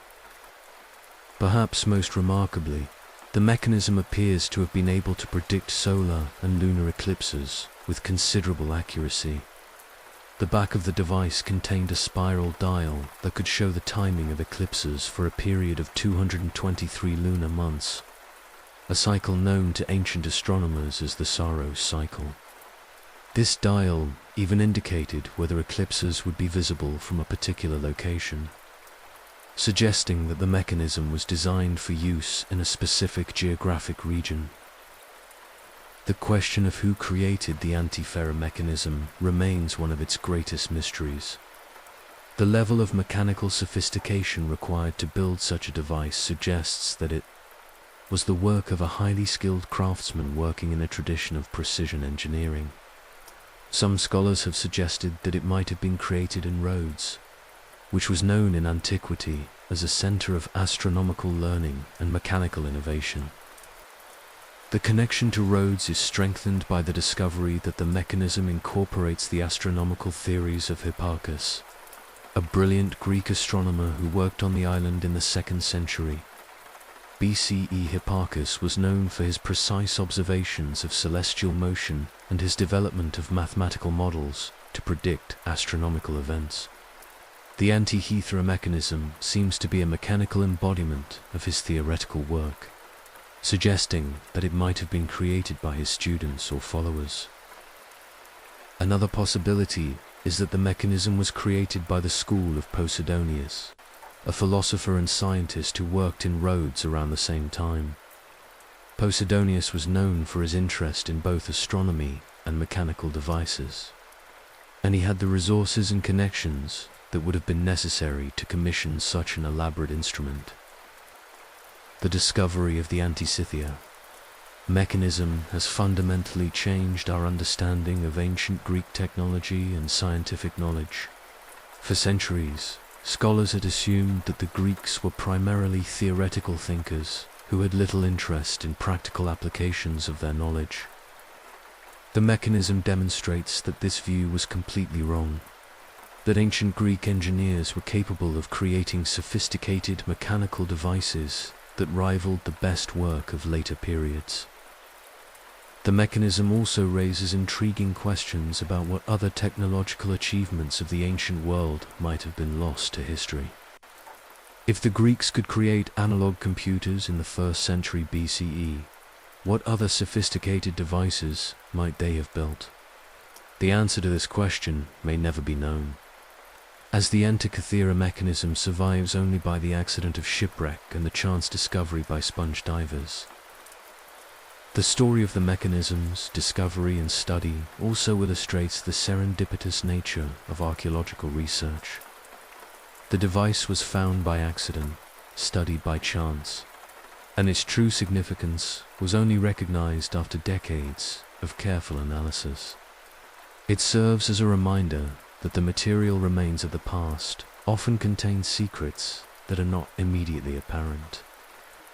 Perhaps most remarkably, the mechanism appears to have been able to predict solar and lunar eclipses with considerable accuracy. The back of the device contained a spiral dial that could show the timing of eclipses for a period of 223 lunar months, a cycle known to ancient astronomers as the Saros cycle. This dial even indicated whether eclipses would be visible from a particular location, suggesting that the mechanism was designed for use in a specific geographic region. The question of who created the Antikythera mechanism remains one of its greatest mysteries. The level of mechanical sophistication required to build such a device suggests that it was the work of a highly skilled craftsman working in a tradition of precision engineering. Some scholars have suggested that it might have been created in Rhodes, which was known in antiquity as a center of astronomical learning and mechanical innovation. The connection to Rhodes is strengthened by the discovery that the mechanism incorporates the astronomical theories of Hipparchus, a brilliant Greek astronomer who worked on the island in the 2nd century BCE. Hipparchus was known for his precise observations of celestial motion and his development of mathematical models to predict astronomical events. The Antikythera mechanism seems to be a mechanical embodiment of his theoretical work, suggesting that it might have been created by his students or followers. Another possibility is that the mechanism was created by the school of Posidonius, a philosopher and scientist who worked in Rhodes around the same time. Posidonius was known for his interest in both astronomy and mechanical devices, and he had the resources and connections that would have been necessary to commission such an elaborate instrument. The discovery of the Antikythera mechanism has fundamentally changed our understanding of ancient Greek technology and scientific knowledge. For centuries, scholars had assumed that the Greeks were primarily theoretical thinkers who had little interest in practical applications of their knowledge. The mechanism demonstrates that this view was completely wrong, that ancient Greek engineers were capable of creating sophisticated mechanical devices that rivaled the best work of later periods. The mechanism also raises intriguing questions about what other technological achievements of the ancient world might have been lost to history. If the Greeks could create analog computers in the 1st century BCE, what other sophisticated devices might they have built? The answer to this question may never be known, as the Antikythera mechanism survives only by the accident of shipwreck and the chance discovery by sponge divers. The story of the mechanism's discovery and study also illustrates the serendipitous nature of archaeological research. The device was found by accident, studied by chance, and its true significance was only recognized after decades of careful analysis. It serves as a reminder that the material remains of the past often contain secrets that are not immediately apparent,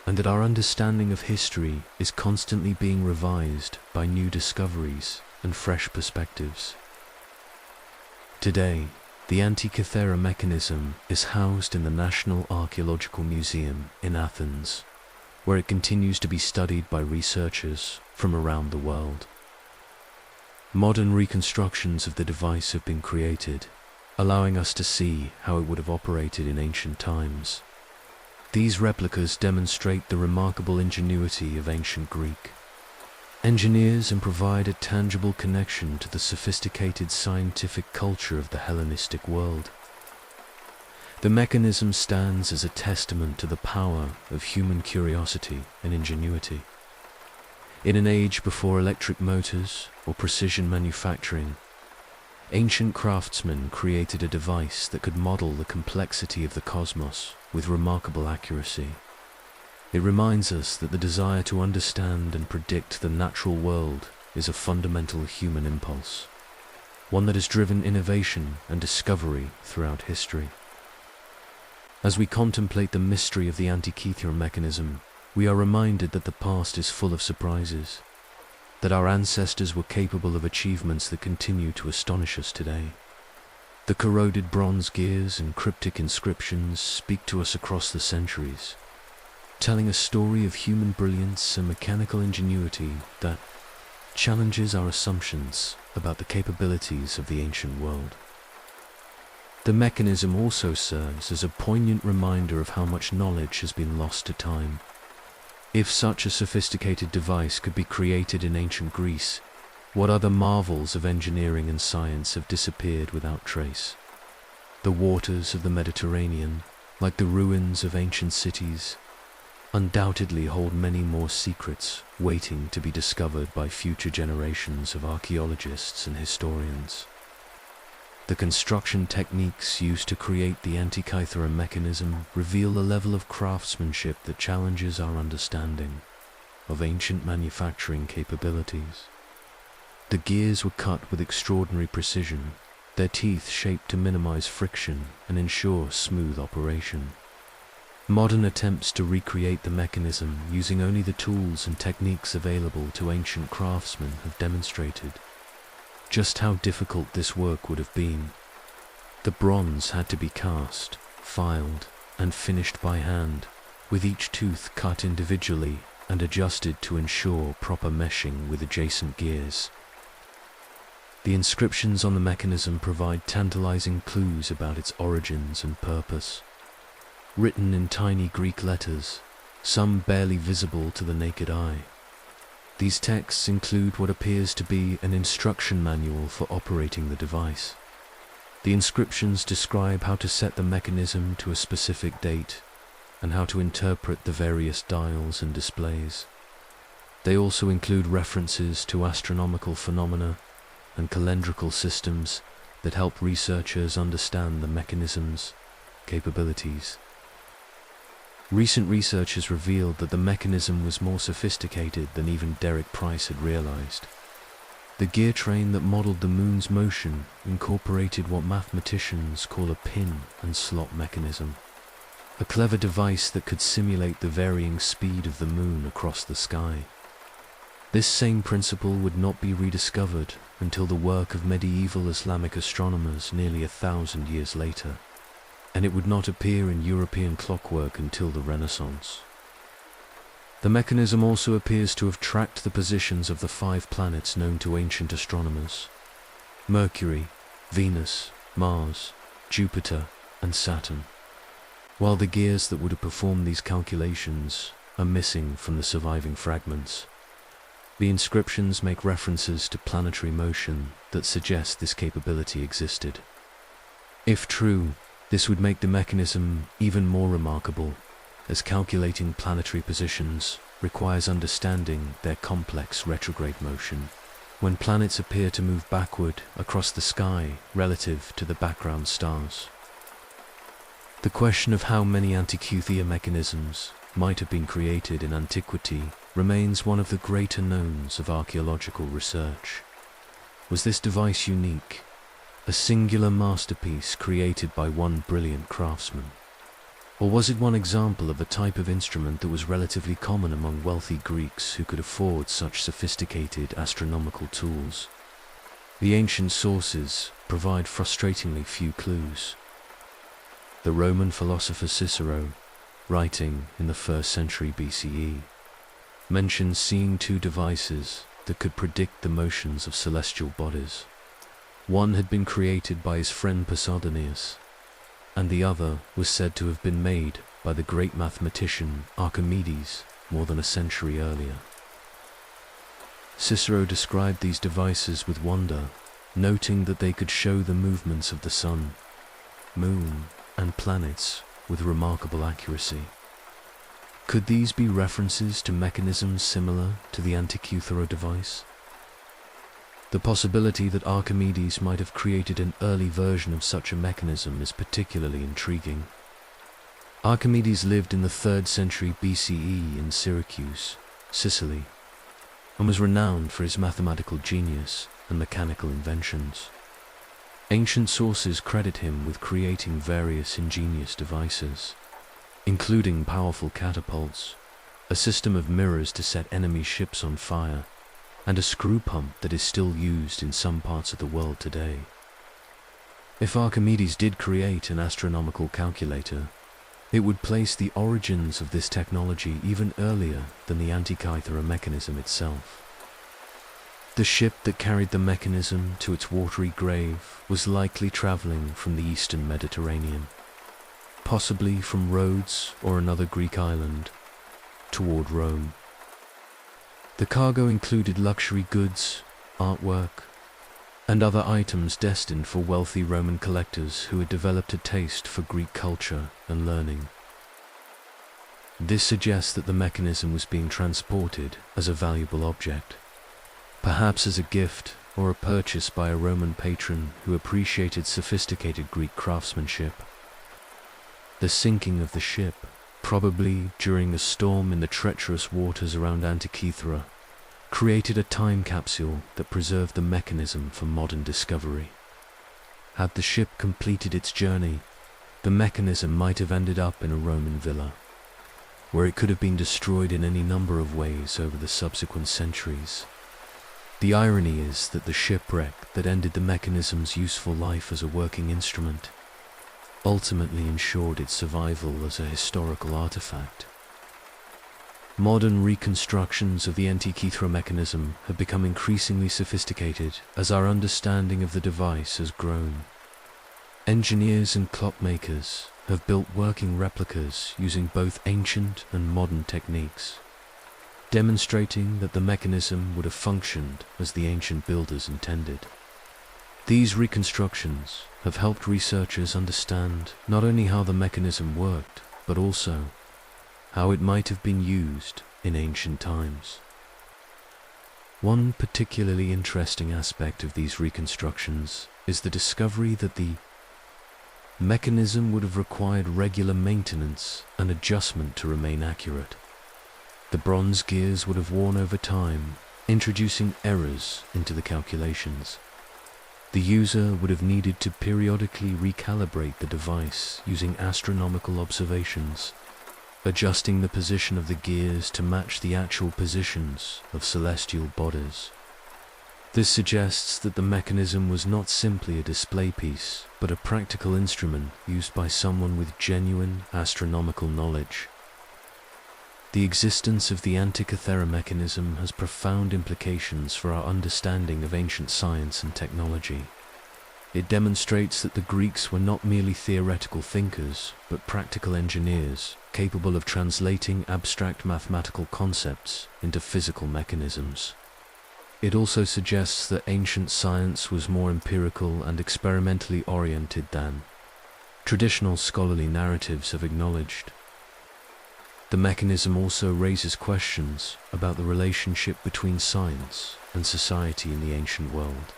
and that our understanding of history is constantly being revised by new discoveries and fresh perspectives. Today, the Antikythera mechanism is housed in the National Archaeological Museum in Athens, where it continues to be studied by researchers from around the world. Modern reconstructions of the device have been created, allowing us to see how it would have operated in ancient times. These replicas demonstrate the remarkable ingenuity of ancient Greek engineers and provide a tangible connection to the sophisticated scientific culture of the Hellenistic world. The mechanism stands as a testament to the power of human curiosity and ingenuity. In an age before electric motors or precision manufacturing, ancient craftsmen created a device that could model the complexity of the cosmos with remarkable accuracy. It reminds us that the desire to understand and predict the natural world is a fundamental human impulse, one that has driven innovation and discovery throughout history. As we contemplate the mystery of the Antikythera mechanism, we are reminded that the past is full of surprises, that our ancestors were capable of achievements that continue to astonish us today. The corroded bronze gears and cryptic inscriptions speak to us across the centuries, telling a story of human brilliance and mechanical ingenuity that challenges our assumptions about the capabilities of the ancient world. The mechanism also serves as a poignant reminder of how much knowledge has been lost to time. If such a sophisticated device could be created in ancient Greece, what other marvels of engineering and science have disappeared without trace? The waters of the Mediterranean, like the ruins of ancient cities, undoubtedly hold many more secrets waiting to be discovered by future generations of archaeologists and historians. The construction techniques used to create the Antikythera mechanism reveal a level of craftsmanship that challenges our understanding of ancient manufacturing capabilities. The gears were cut with extraordinary precision, their teeth shaped to minimize friction and ensure smooth operation. Modern attempts to recreate the mechanism using only the tools and techniques available to ancient craftsmen have demonstrated just how difficult this work would have been. The bronze had to be cast, filed, and finished by hand, with each tooth cut individually and adjusted to ensure proper meshing with adjacent gears. The inscriptions on the mechanism provide tantalizing clues about its origins and purpose. Written in tiny Greek letters, some barely visible to the naked eye. These texts include what appears to be an instruction manual for operating the device. The inscriptions describe how to set the mechanism to a specific date and how to interpret the various dials and displays. They also include references to astronomical phenomena and calendrical systems that help researchers understand the mechanism's capabilities. Recent research has revealed that the mechanism was more sophisticated than even Derek Price had realized. The gear train that modeled the moon's motion incorporated what mathematicians call a pin and slot mechanism, a clever device that could simulate the varying speed of the moon across the sky. This same principle would not be rediscovered until the work of medieval Islamic astronomers nearly 1,000 years later, and it would not appear in European clockwork until the Renaissance. The mechanism also appears to have tracked the positions of the 5 planets known to ancient astronomers: Mercury, Venus, Mars, Jupiter, and Saturn, while the gears that would have performed these calculations are missing from the surviving fragments. The inscriptions make references to planetary motion that suggest this capability existed. If true, this would make the mechanism even more remarkable, as calculating planetary positions requires understanding their complex retrograde motion, when planets appear to move backward across the sky relative to the background stars. The question of how many Antikythera mechanisms might have been created in antiquity remains one of the greater knowns of archaeological research. Was this device unique, a singular masterpiece created by one brilliant craftsman? Or was it one example of a type of instrument that was relatively common among wealthy Greeks who could afford such sophisticated astronomical tools? The ancient sources provide frustratingly few clues. The Roman philosopher Cicero, writing in the 1st century BCE, mentions seeing 2 devices that could predict the motions of celestial bodies. One had been created by his friend Posidonius, and the other was said to have been made by the great mathematician Archimedes more than a century earlier. Cicero described these devices with wonder, noting that they could show the movements of the sun, moon, and planets with remarkable accuracy. Could these be references to mechanisms similar to the Antikythera device? The possibility that Archimedes might have created an early version of such a mechanism is particularly intriguing. Archimedes lived in the 3rd century BCE in Syracuse, Sicily, and was renowned for his mathematical genius and mechanical inventions. Ancient sources credit him with creating various ingenious devices, including powerful catapults, a system of mirrors to set enemy ships on fire, and a screw pump that is still used in some parts of the world today. If Archimedes did create an astronomical calculator, it would place the origins of this technology even earlier than the Antikythera mechanism itself. The ship that carried the mechanism to its watery grave was likely traveling from the eastern Mediterranean, possibly from Rhodes or another Greek island, toward Rome. The cargo included luxury goods, artwork, and other items destined for wealthy Roman collectors who had developed a taste for Greek culture and learning. This suggests that the mechanism was being transported as a valuable object, perhaps as a gift or a purchase by a Roman patron who appreciated sophisticated Greek craftsmanship. The sinking of the ship, probably during a storm in the treacherous waters around Antikythera, created a time capsule that preserved the mechanism for modern discovery. Had the ship completed its journey, the mechanism might have ended up in a Roman villa, where it could have been destroyed in any number of ways over the subsequent centuries. The irony is that the shipwreck that ended the mechanism's useful life as a working instrument ultimately ensured its survival as a historical artifact. Modern reconstructions of the Antikythera mechanism have become increasingly sophisticated as our understanding of the device has grown. Engineers and clockmakers have built working replicas using both ancient and modern techniques, demonstrating that the mechanism would have functioned as the ancient builders intended. These reconstructions have helped researchers understand not only how the mechanism worked, but also how it might have been used in ancient times. One particularly interesting aspect of these reconstructions is the discovery that the mechanism would have required regular maintenance and adjustment to remain accurate. The bronze gears would have worn over time, introducing errors into the calculations. The user would have needed to periodically recalibrate the device using astronomical observations, adjusting the position of the gears to match the actual positions of celestial bodies. This suggests that the mechanism was not simply a display piece, but a practical instrument used by someone with genuine astronomical knowledge. The existence of the Antikythera mechanism has profound implications for our understanding of ancient science and technology. It demonstrates that the Greeks were not merely theoretical thinkers, but practical engineers, capable of translating abstract mathematical concepts into physical mechanisms. It also suggests that ancient science was more empirical and experimentally oriented than traditional scholarly narratives have acknowledged. The mechanism also raises questions about the relationship between science and society in the ancient world.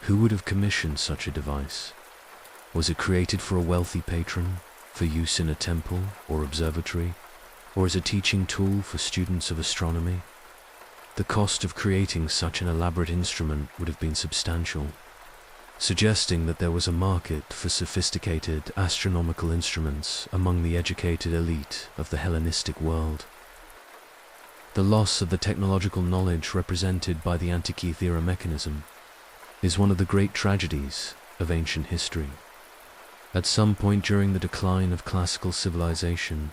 Who would have commissioned such a device? Was it created for a wealthy patron, for use in a temple or observatory, or as a teaching tool for students of astronomy? The cost of creating such an elaborate instrument would have been substantial, suggesting that there was a market for sophisticated astronomical instruments among the educated elite of the Hellenistic world. The loss of the technological knowledge represented by the Antikythera mechanism is one of the great tragedies of ancient history. At some point during the decline of classical civilization,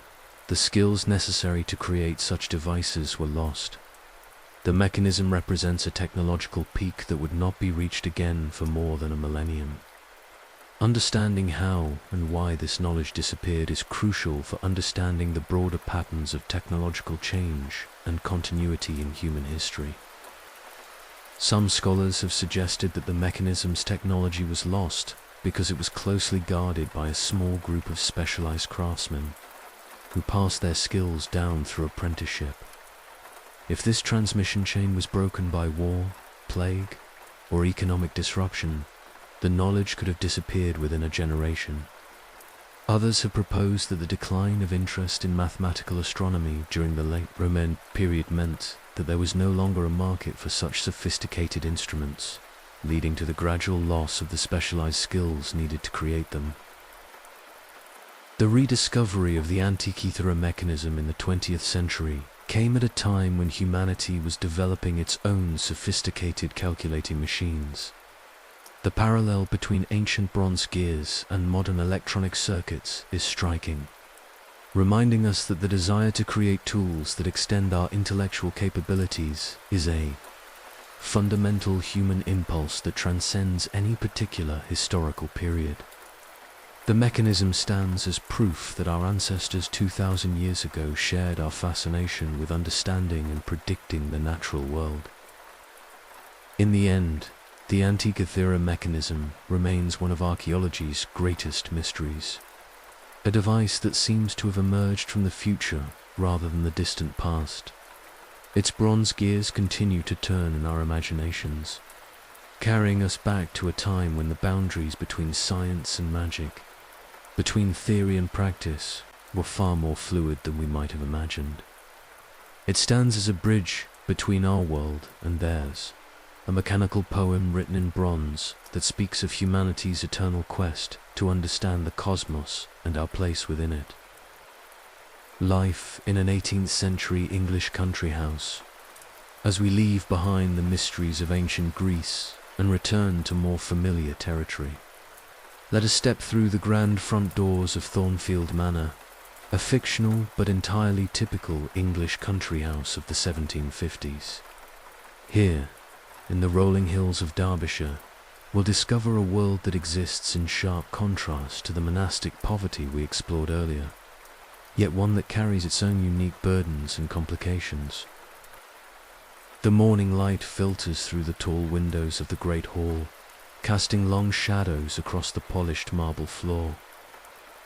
the skills necessary to create such devices were lost. The mechanism represents a technological peak that would not be reached again for more than a millennium. Understanding how and why this knowledge disappeared is crucial for understanding the broader patterns of technological change and continuity in human history. Some scholars have suggested that the mechanism's technology was lost because it was closely guarded by a small group of specialized craftsmen who passed their skills down through apprenticeship. If this transmission chain was broken by war, plague, or economic disruption, the knowledge could have disappeared within a generation. Others have proposed that the decline of interest in mathematical astronomy during the late Roman period meant that there was no longer a market for such sophisticated instruments, leading to the gradual loss of the specialized skills needed to create them. The rediscovery of the Antikythera mechanism in the 20th century came at a time when humanity was developing its own sophisticated calculating machines. The parallel between ancient bronze gears and modern electronic circuits is striking, reminding us that the desire to create tools that extend our intellectual capabilities is a fundamental human impulse that transcends any particular historical period. The mechanism stands as proof that our ancestors 2,000 years ago shared our fascination with understanding and predicting the natural world. In the end, the Antikythera mechanism remains one of archaeology's greatest mysteries, a device that seems to have emerged from the future rather than the distant past. Its bronze gears continue to turn in our imaginations, carrying us back to a time when the boundaries between science and magic, between theory and practice, were far more fluid than we might have imagined. It stands as a bridge between our world and theirs, a mechanical poem written in bronze that speaks of humanity's eternal quest to understand the cosmos and our place within it. Life in an 18th century English country house, as we leave behind the mysteries of ancient Greece and return to more familiar territory. Let us step through the grand front doors of Thornfield Manor, a fictional but entirely typical English country house of the 1750s. Here, in the rolling hills of Derbyshire, we'll discover a world that exists in sharp contrast to the monastic poverty we explored earlier, yet one that carries its own unique burdens and complications. The morning light filters through the tall windows of the great hall, casting long shadows across the polished marble floor.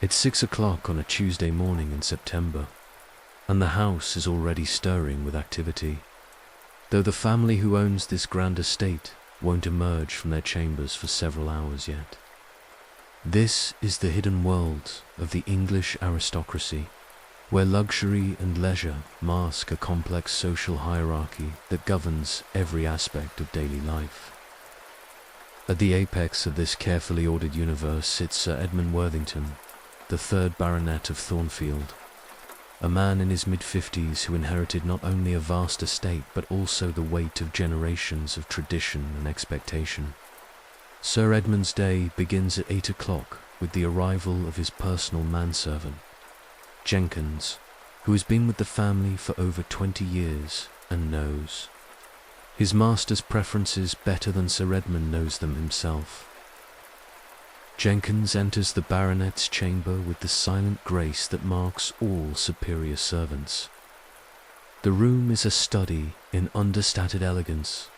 It's 6 o'clock on a Tuesday morning in September, and the house is already stirring with activity, though the family who owns this grand estate won't emerge from their chambers for several hours yet. This is the hidden world of the English aristocracy, where luxury and leisure mask a complex social hierarchy that governs every aspect of daily life. At the apex of this carefully ordered universe sits Sir Edmund Worthington, the 3rd Baronet of Thornfield, a man in his mid-50s who inherited not only a vast estate but also the weight of generations of tradition and expectation. Sir Edmund's day begins at 8 o'clock with the arrival of his personal manservant, Jenkins, who has been with the family for over 20 years and knows his master's preferences better than Sir Edmund knows them himself. Jenkins enters the baronet's chamber with the silent grace that marks all superior servants. The room is a study in understated elegance,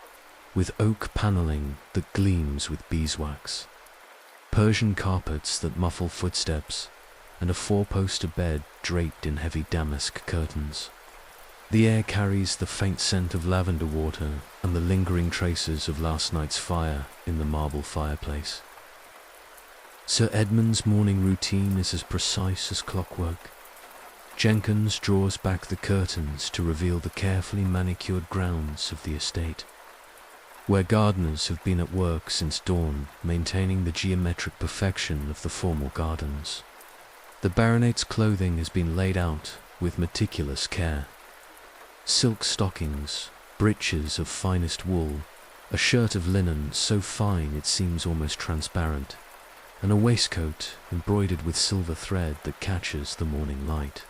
with oak panelling that gleams with beeswax, Persian carpets that muffle footsteps, and a 4-poster bed draped in heavy damask curtains. The air carries the faint scent of lavender water and the lingering traces of last night's fire in the marble fireplace. Sir Edmund's morning routine is as precise as clockwork. Jenkins draws back the curtains to reveal the carefully manicured grounds of the estate, where gardeners have been at work since dawn, maintaining the geometric perfection of the formal gardens. The baronet's clothing has been laid out with meticulous care. Silk stockings, breeches of finest wool, a shirt of linen so fine it seems almost transparent, and a waistcoat embroidered with silver thread that catches the morning light.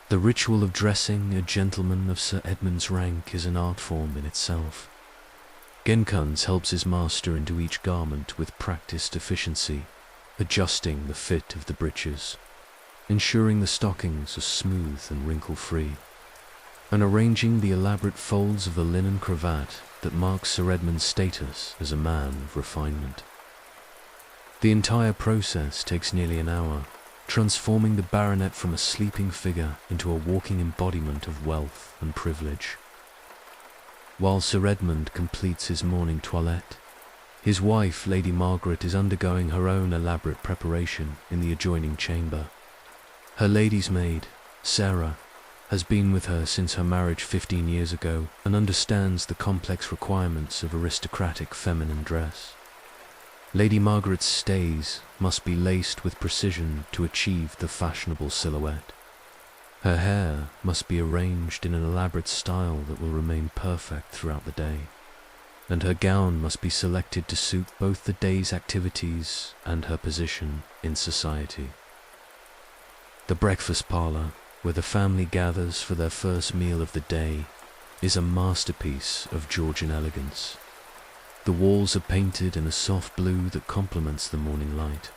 The ritual of dressing a gentleman of Sir Edmund's rank is an art form in itself. Jenkins helps his master into each garment with practiced efficiency, adjusting the fit of the breeches, ensuring the stockings are smooth and wrinkle-free, and arranging the elaborate folds of the linen cravat that marks Sir Edmund's status as a man of refinement. The entire process takes nearly an hour, transforming the baronet from a sleeping figure into a walking embodiment of wealth and privilege. While Sir Edmund completes his morning toilette, his wife, Lady Margaret, is undergoing her own elaborate preparation in the adjoining chamber. Her lady's maid, Sarah, has been with her since her marriage 15 years ago and understands the complex requirements of aristocratic feminine dress. Lady Margaret's stays must be laced with precision to achieve the fashionable silhouette. Her hair must be arranged in an elaborate style that will remain perfect throughout the day, and her gown must be selected to suit both the day's activities and her position in society. The breakfast parlour, where the family gathers for their first meal of the day, is a masterpiece of Georgian elegance. The walls are painted in a soft blue that complements the morning light,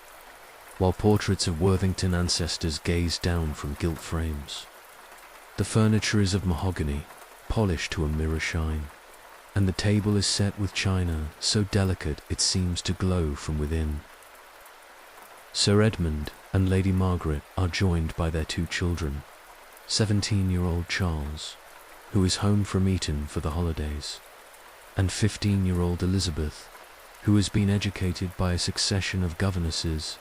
while portraits of Worthington ancestors gaze down from gilt frames. The furniture is of mahogany, polished to a mirror shine, and the table is set with china so delicate it seems to glow from within. Sir Edmund and Lady Margaret are joined by their 2 children, 17-year-old Charles, who is home from Eton for the holidays, and 15-year-old Elizabeth, who has been educated by a succession of governesses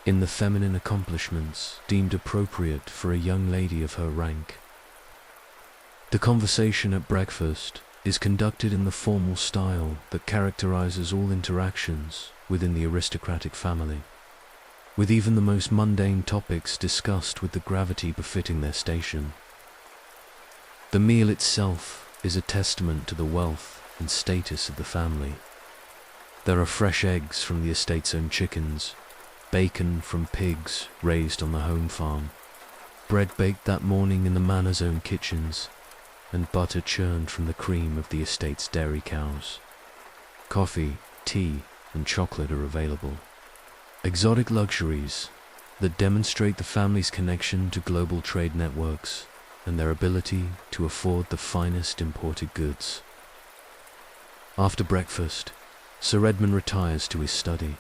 in the feminine accomplishments deemed appropriate for a young lady of her rank. The conversation at breakfast is conducted in the formal style that characterizes all interactions within the aristocratic family, with even the most mundane topics discussed with the gravity befitting their station. The meal itself is a testament to the wealth and status of the family. There are fresh eggs from the estate's own chickens, bacon from pigs raised on the home farm, bread baked that morning in the manor's own kitchens, and butter churned from the cream of the estate's dairy cows. Coffee, tea, and chocolate are available. Exotic luxuries that demonstrate the family's connection to global trade networks and their ability to afford the finest imported goods. After breakfast, Sir Edmund retires to his study,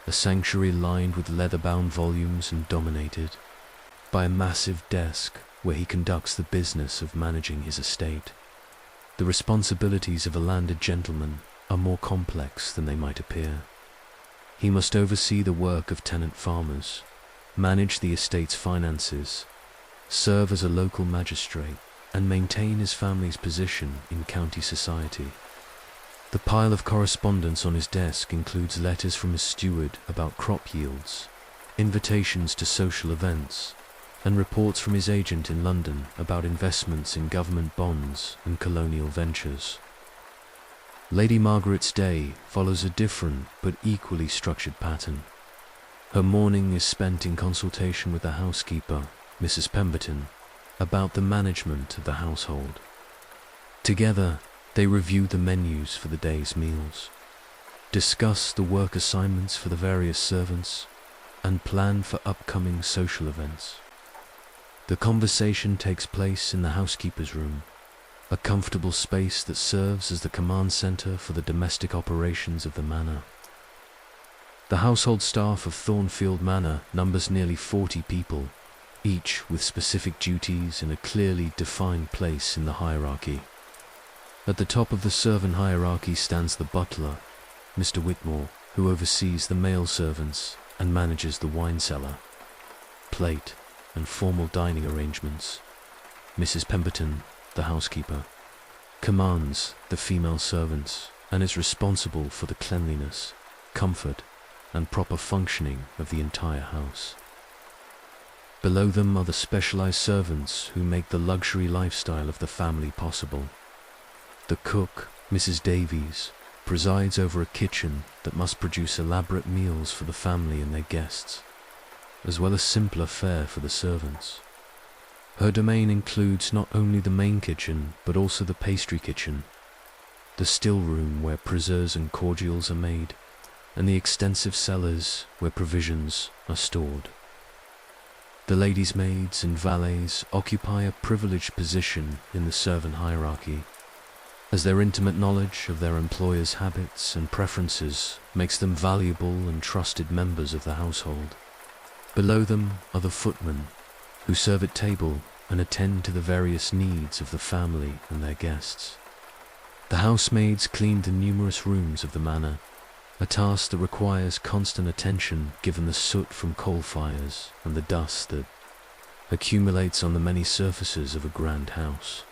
a sanctuary lined with leather-bound volumes and dominated by a massive desk where he conducts the business of managing his estate. The responsibilities of a landed gentleman are more complex than they might appear. He must oversee the work of tenant farmers, manage the estate's finances, serve as a local magistrate, and maintain his family's position in county society. The pile of correspondence on his desk includes letters from his steward about crop yields, invitations to social events, and reports from his agent in London about investments in government bonds and colonial ventures. Lady Margaret's day follows a different but equally structured pattern. Her morning is spent in consultation with the housekeeper, Mrs. Pemberton, about the management of the household. Together, they review the menus for the day's meals, discuss the work assignments for the various servants, and plan for upcoming social events. The conversation takes place in the housekeeper's room, a comfortable space that serves as the command center for the domestic operations of the manor. The household staff of Thornfield Manor numbers nearly 40 people, each with specific duties in a clearly defined place in the hierarchy. At the top of the servant hierarchy stands the butler, Mr. Whitmore, who oversees the male servants and manages the wine cellar, plate, and formal dining arrangements. Mrs. Pemberton, the housekeeper, commands the female servants and is responsible for the cleanliness, comfort, and proper functioning of the entire house. Below them are the specialized servants who make the luxury lifestyle of the family possible. The cook, Mrs. Davies, presides over a kitchen that must produce elaborate meals for the family and their guests, as well as simpler fare for the servants. Her domain includes not only the main kitchen, but also the pastry kitchen, the still room where preserves and cordials are made, and the extensive cellars where provisions are stored. The ladies' maids and valets occupy a privileged position in the servant hierarchy, as their intimate knowledge of their employers' habits and preferences makes them valuable and trusted members of the household. Below them are the footmen, who serve at table and attend to the various needs of the family and their guests. The housemaids clean the numerous rooms of the manor, a task that requires constant attention given the soot from coal fires and the dust that accumulates on the many surfaces of a grand house.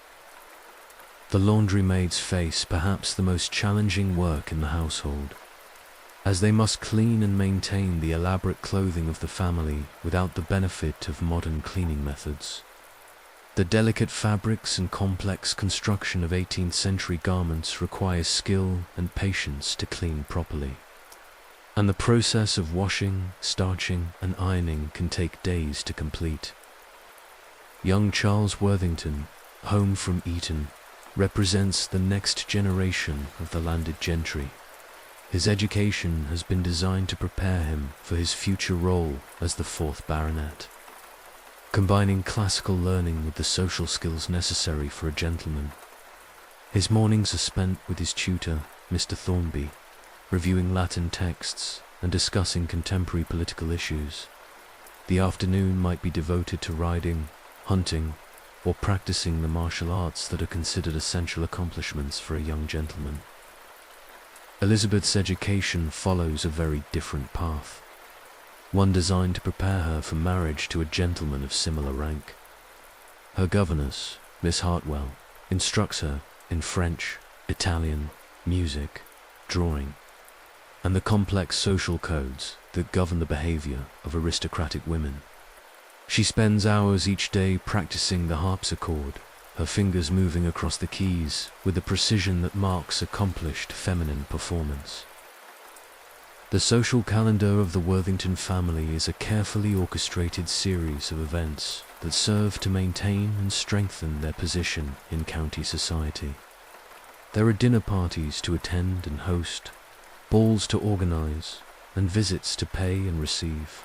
The laundry maids face perhaps the most challenging work in the household, as they must clean and maintain the elaborate clothing of the family without the benefit of modern cleaning methods. The delicate fabrics and complex construction of 18th century garments requires skill and patience to clean properly, and the process of washing, starching, and ironing can take days to complete. Young Charles Worthington, home from Eton, represents the next generation of the landed gentry. His education has been designed to prepare him for his future role as the 4th Baronet, combining classical learning with the social skills necessary for a gentleman. His mornings are spent with his tutor, Mr. Thornby, reviewing Latin texts and discussing contemporary political issues. The afternoon might be devoted to riding, hunting, or practicing the martial arts that are considered essential accomplishments for a young gentleman. Elizabeth's education follows a very different path, one designed to prepare her for marriage to a gentleman of similar rank. Her governess, Miss Hartwell, instructs her in French, Italian, music, drawing, and the complex social codes that govern the behavior of aristocratic women. She spends hours each day practicing the harpsichord, her fingers moving across the keys with the precision that marks accomplished feminine performance. The social calendar of the Worthington family is a carefully orchestrated series of events that serve to maintain and strengthen their position in county society. There are dinner parties to attend and host, balls to organize, and visits to pay and receive.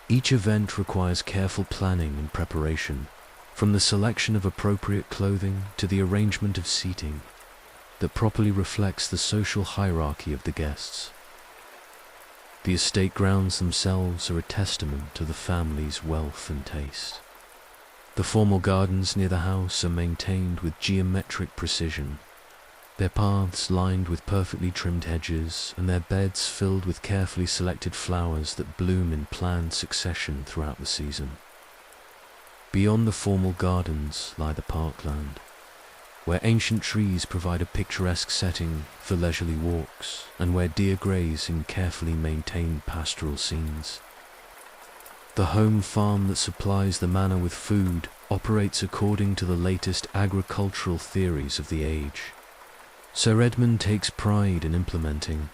Each event requires careful planning and preparation, from the selection of appropriate clothing to the arrangement of seating that properly reflects the social hierarchy of the guests. The estate grounds themselves are a testament to the family's wealth and taste. The formal gardens near the house are maintained with geometric precision, their paths lined with perfectly trimmed hedges, and their beds filled with carefully selected flowers that bloom in planned succession throughout the season. Beyond the formal gardens lie the parkland, where ancient trees provide a picturesque setting for leisurely walks, and where deer graze in carefully maintained pastoral scenes. The home farm that supplies the manor with food operates according to the latest agricultural theories of the age. Sir Edmund takes pride in implementing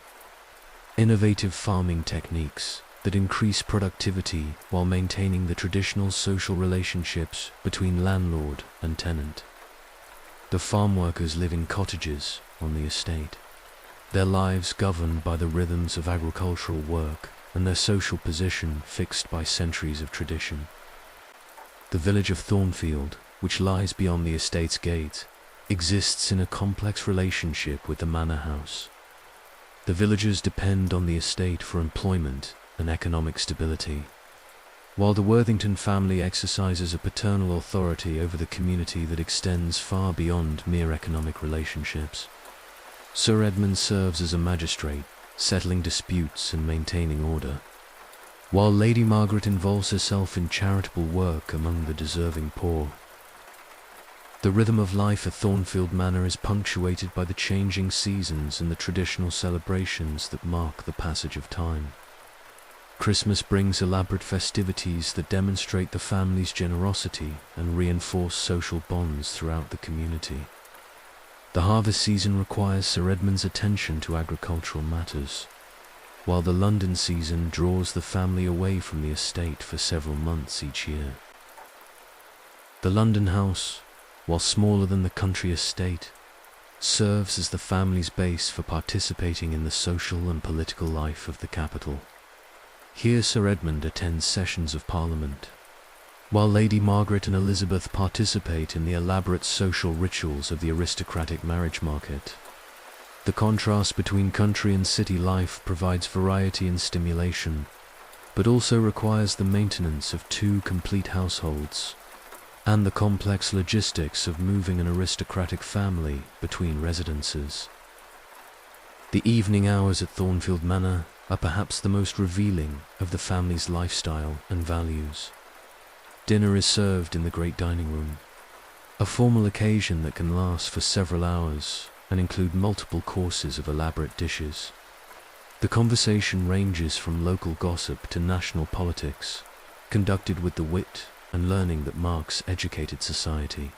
innovative farming techniques that increase productivity while maintaining the traditional social relationships between landlord and tenant. The farm workers live in cottages on the estate, their lives governed by the rhythms of agricultural work and their social position fixed by centuries of tradition. The village of Thornfield, which lies beyond the estate's gate, exists in a complex relationship with the manor house. The villagers depend on the estate for employment and economic stability, while the Worthington family exercises a paternal authority over the community that extends far beyond mere economic relationships. Sir Edmund serves as a magistrate, settling disputes and maintaining order, while Lady Margaret involves herself in charitable work among the deserving poor. The rhythm of life at Thornfield Manor is punctuated by the changing seasons and the traditional celebrations that mark the passage of time. Christmas brings elaborate festivities that demonstrate the family's generosity and reinforce social bonds throughout the community. The harvest season requires Sir Edmund's attention to agricultural matters, while the London season draws the family away from the estate for several months each year. The London house, while smaller than the country estate, serves as the family's base for participating in the social and political life of the capital. Here Sir Edmund attends sessions of Parliament, while Lady Margaret and Elizabeth participate in the elaborate social rituals of the aristocratic marriage market. The contrast between country and city life provides variety and stimulation, but also requires the maintenance of two complete households and the complex logistics of moving an aristocratic family between residences. The evening hours at Thornfield Manor are perhaps the most revealing of the family's lifestyle and values. Dinner is served in the great dining room, a formal occasion that can last for several hours and include multiple courses of elaborate dishes. The conversation ranges from local gossip to national politics, conducted with the wit and learning that marks educated society.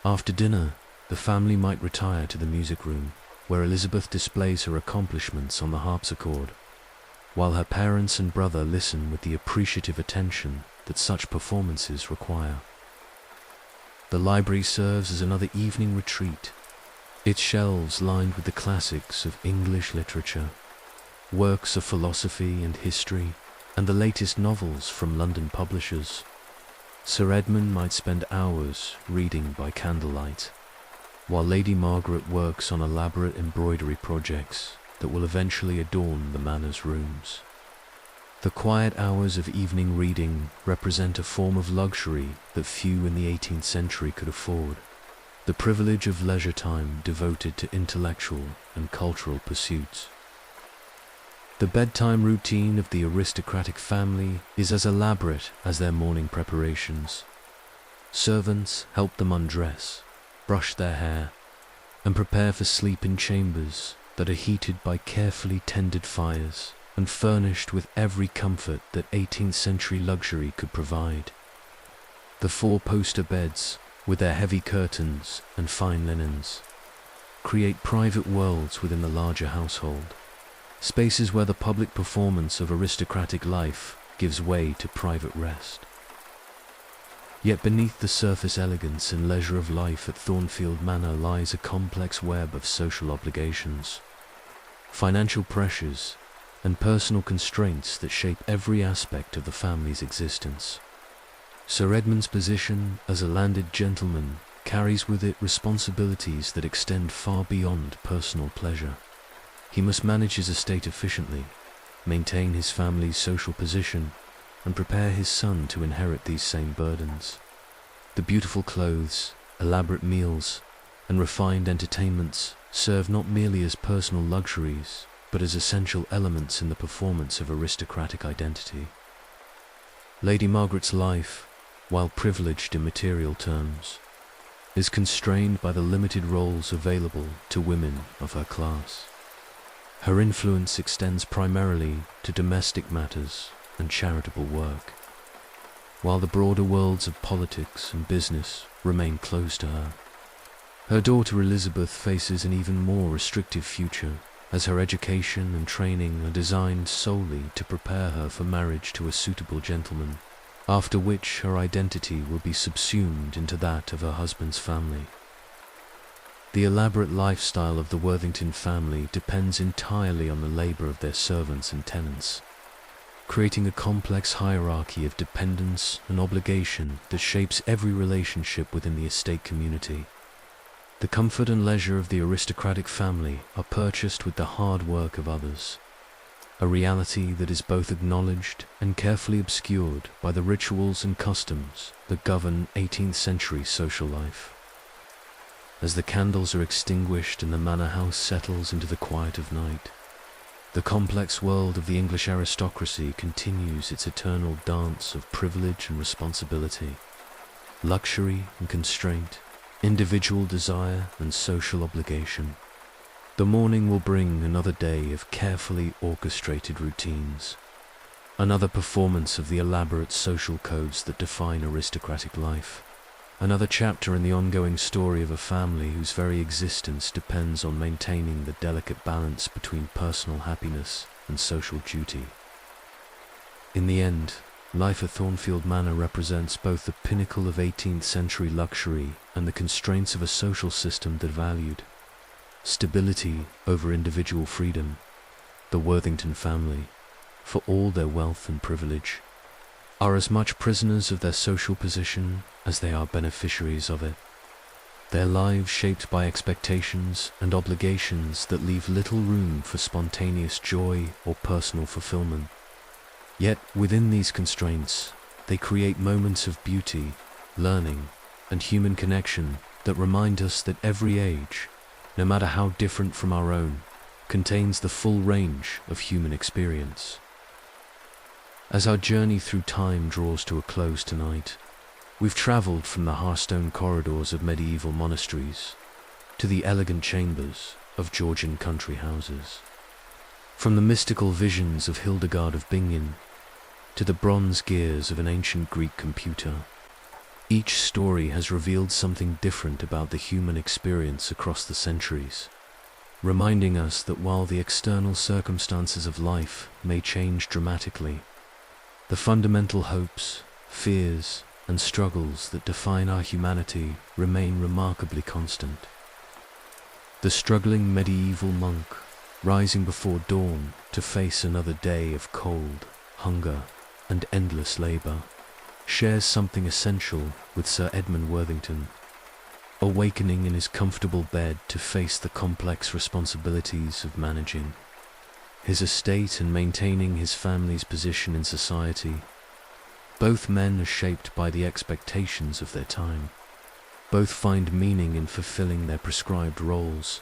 After dinner, the family might retire to the music room, where Elizabeth displays her accomplishments on the harpsichord, while her parents and brother listen with the appreciative attention that such performances require. The library serves as another evening retreat, its shelves lined with the classics of English literature, works of philosophy and history, and the latest novels from London publishers. Sir Edmund might spend hours reading by candlelight, while Lady Margaret works on elaborate embroidery projects that will eventually adorn the manor's rooms. The quiet hours of evening reading represent a form of luxury that few in the 18th century could afford, the privilege of leisure time devoted to intellectual and cultural pursuits. The bedtime routine of the aristocratic family is as elaborate as their morning preparations. Servants help them undress, brush their hair, and prepare for sleep in chambers that are heated by carefully tended fires and furnished with every comfort that 18th century luxury could provide. The four-poster beds, with their heavy curtains and fine linens, create private worlds within the larger household, spaces where the public performance of aristocratic life gives way to private rest. Yet beneath the surface elegance and leisure of life at Thornfield Manor lies a complex web of social obligations, financial pressures, and personal constraints that shape every aspect of the family's existence. Sir Edmund's position as a landed gentleman carries with it responsibilities that extend far beyond personal pleasure. He must manage his estate efficiently, maintain his family's social position, and prepare his son to inherit these same burdens. The beautiful clothes, elaborate meals, and refined entertainments serve not merely as personal luxuries, but as essential elements in the performance of aristocratic identity. Lady Margaret's life, while privileged in material terms, is constrained by the limited roles available to women of her class. Her influence extends primarily to domestic matters and charitable work, while the broader worlds of politics and business remain closed to her. Her daughter Elizabeth faces an even more restrictive future, as her education and training are designed solely to prepare her for marriage to a suitable gentleman, after which her identity will be subsumed into that of her husband's family. The elaborate lifestyle of the Worthington family depends entirely on the labor of their servants and tenants, creating a complex hierarchy of dependence and obligation that shapes every relationship within the estate community. The comfort and leisure of the aristocratic family are purchased with the hard work of others, a reality that is both acknowledged and carefully obscured by the rituals and customs that govern 18th century social life. As the candles are extinguished and the manor house settles into the quiet of night, the complex world of the English aristocracy continues its eternal dance of privilege and responsibility, luxury and constraint, individual desire and social obligation. The morning will bring another day of carefully orchestrated routines, another performance of the elaborate social codes that define aristocratic life, another chapter in the ongoing story of a family whose very existence depends on maintaining the delicate balance between personal happiness and social duty. In the end, life at Thornfield Manor represents both the pinnacle of 18th century luxury and the constraints of a social system that valued stability over individual freedom. The Worthington family, for all their wealth and privilege, are as much prisoners of their social position as they are beneficiaries of it, their lives shaped by expectations and obligations that leave little room for spontaneous joy or personal fulfillment. Yet within these constraints, they create moments of beauty, learning, and human connection that remind us that every age, no matter how different from our own, contains the full range of human experience. As our journey through time draws to a close tonight, we've travelled from the hearthstone corridors of medieval monasteries to the elegant chambers of Georgian country houses, from the mystical visions of Hildegard of Bingen to the bronze gears of an ancient Greek computer. Each story has revealed something different about the human experience across the centuries, reminding us that while the external circumstances of life may change dramatically, the fundamental hopes, fears, and struggles that define our humanity remain remarkably constant. The struggling medieval monk, rising before dawn to face another day of cold, hunger, and endless labor, shares something essential with Sir Edmund Worthington, awakening in his comfortable bed to face the complex responsibilities of managing his estate and maintaining his family's position in society. Both men are shaped by the expectations of their time. Both find meaning in fulfilling their prescribed roles,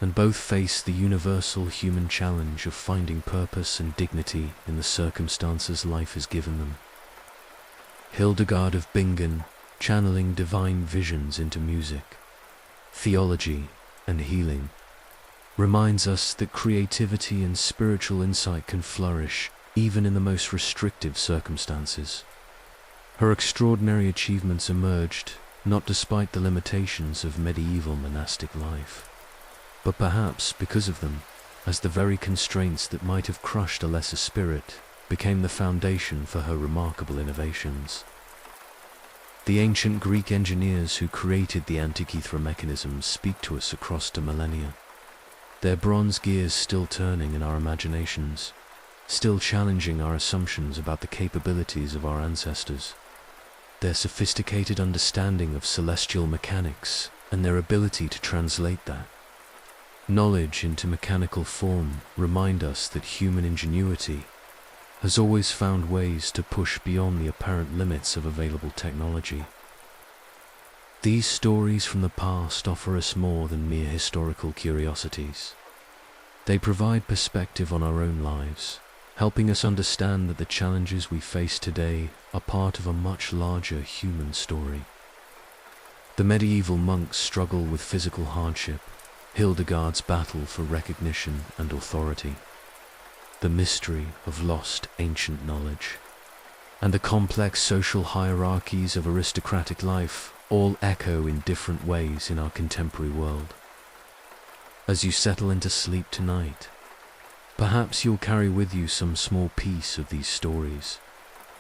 and both face the universal human challenge of finding purpose and dignity in the circumstances life has given them. Hildegard of Bingen, channeling divine visions into music, theology, and healing, reminds us that creativity and spiritual insight can flourish even in the most restrictive circumstances. Her extraordinary achievements emerged not despite the limitations of medieval monastic life, but perhaps because of them, as the very constraints that might have crushed a lesser spirit became the foundation for her remarkable innovations. The ancient Greek engineers who created the Antikythera mechanisms speak to us across the millennia, their bronze gears still turning in our imaginations, still challenging our assumptions about the capabilities of our ancestors. Their sophisticated understanding of celestial mechanics and their ability to translate that knowledge into mechanical form remind us that human ingenuity has always found ways to push beyond the apparent limits of available technology. These stories from the past offer us more than mere historical curiosities. They provide perspective on our own lives, helping us understand that the challenges we face today are part of a much larger human story. The medieval monks' struggle with physical hardship, Hildegard's battle for recognition and authority, the mystery of lost ancient knowledge, and the complex social hierarchies of aristocratic life all echo in different ways in our contemporary world. As you settle into sleep tonight, perhaps you'll carry with you some small piece of these stories,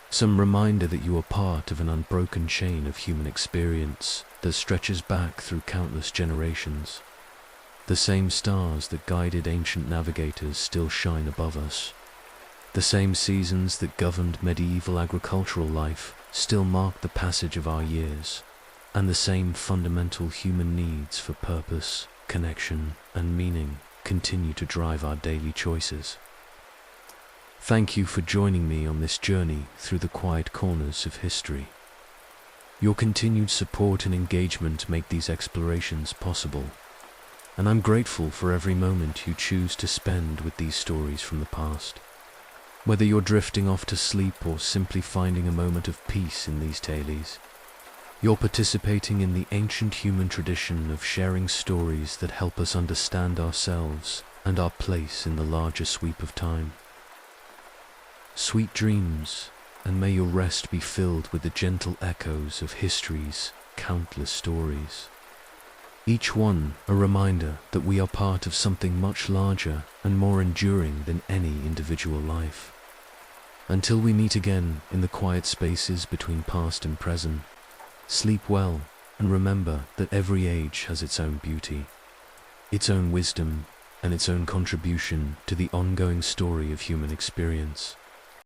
some reminder that you are part of an unbroken chain of human experience that stretches back through countless generations. The same stars that guided ancient navigators still shine above us. The same seasons that governed medieval agricultural life still mark the passage of our years, and the same fundamental human needs for purpose, connection, and meaning continue to drive our daily choices. Thank you for joining me on this journey through the quiet corners of history. Your continued support and engagement make these explorations possible, and I'm grateful for every moment you choose to spend with these stories from the past. Whether you're drifting off to sleep or simply finding a moment of peace in these tales, you're participating in the ancient human tradition of sharing stories that help us understand ourselves and our place in the larger sweep of time. Sweet dreams, and may your rest be filled with the gentle echoes of history's countless stories. Each one a reminder that we are part of something much larger and more enduring than any individual life. Until we meet again in the quiet spaces between past and present, sleep well and remember that every age has its own beauty, its own wisdom, and its own contribution to the ongoing story of human experience.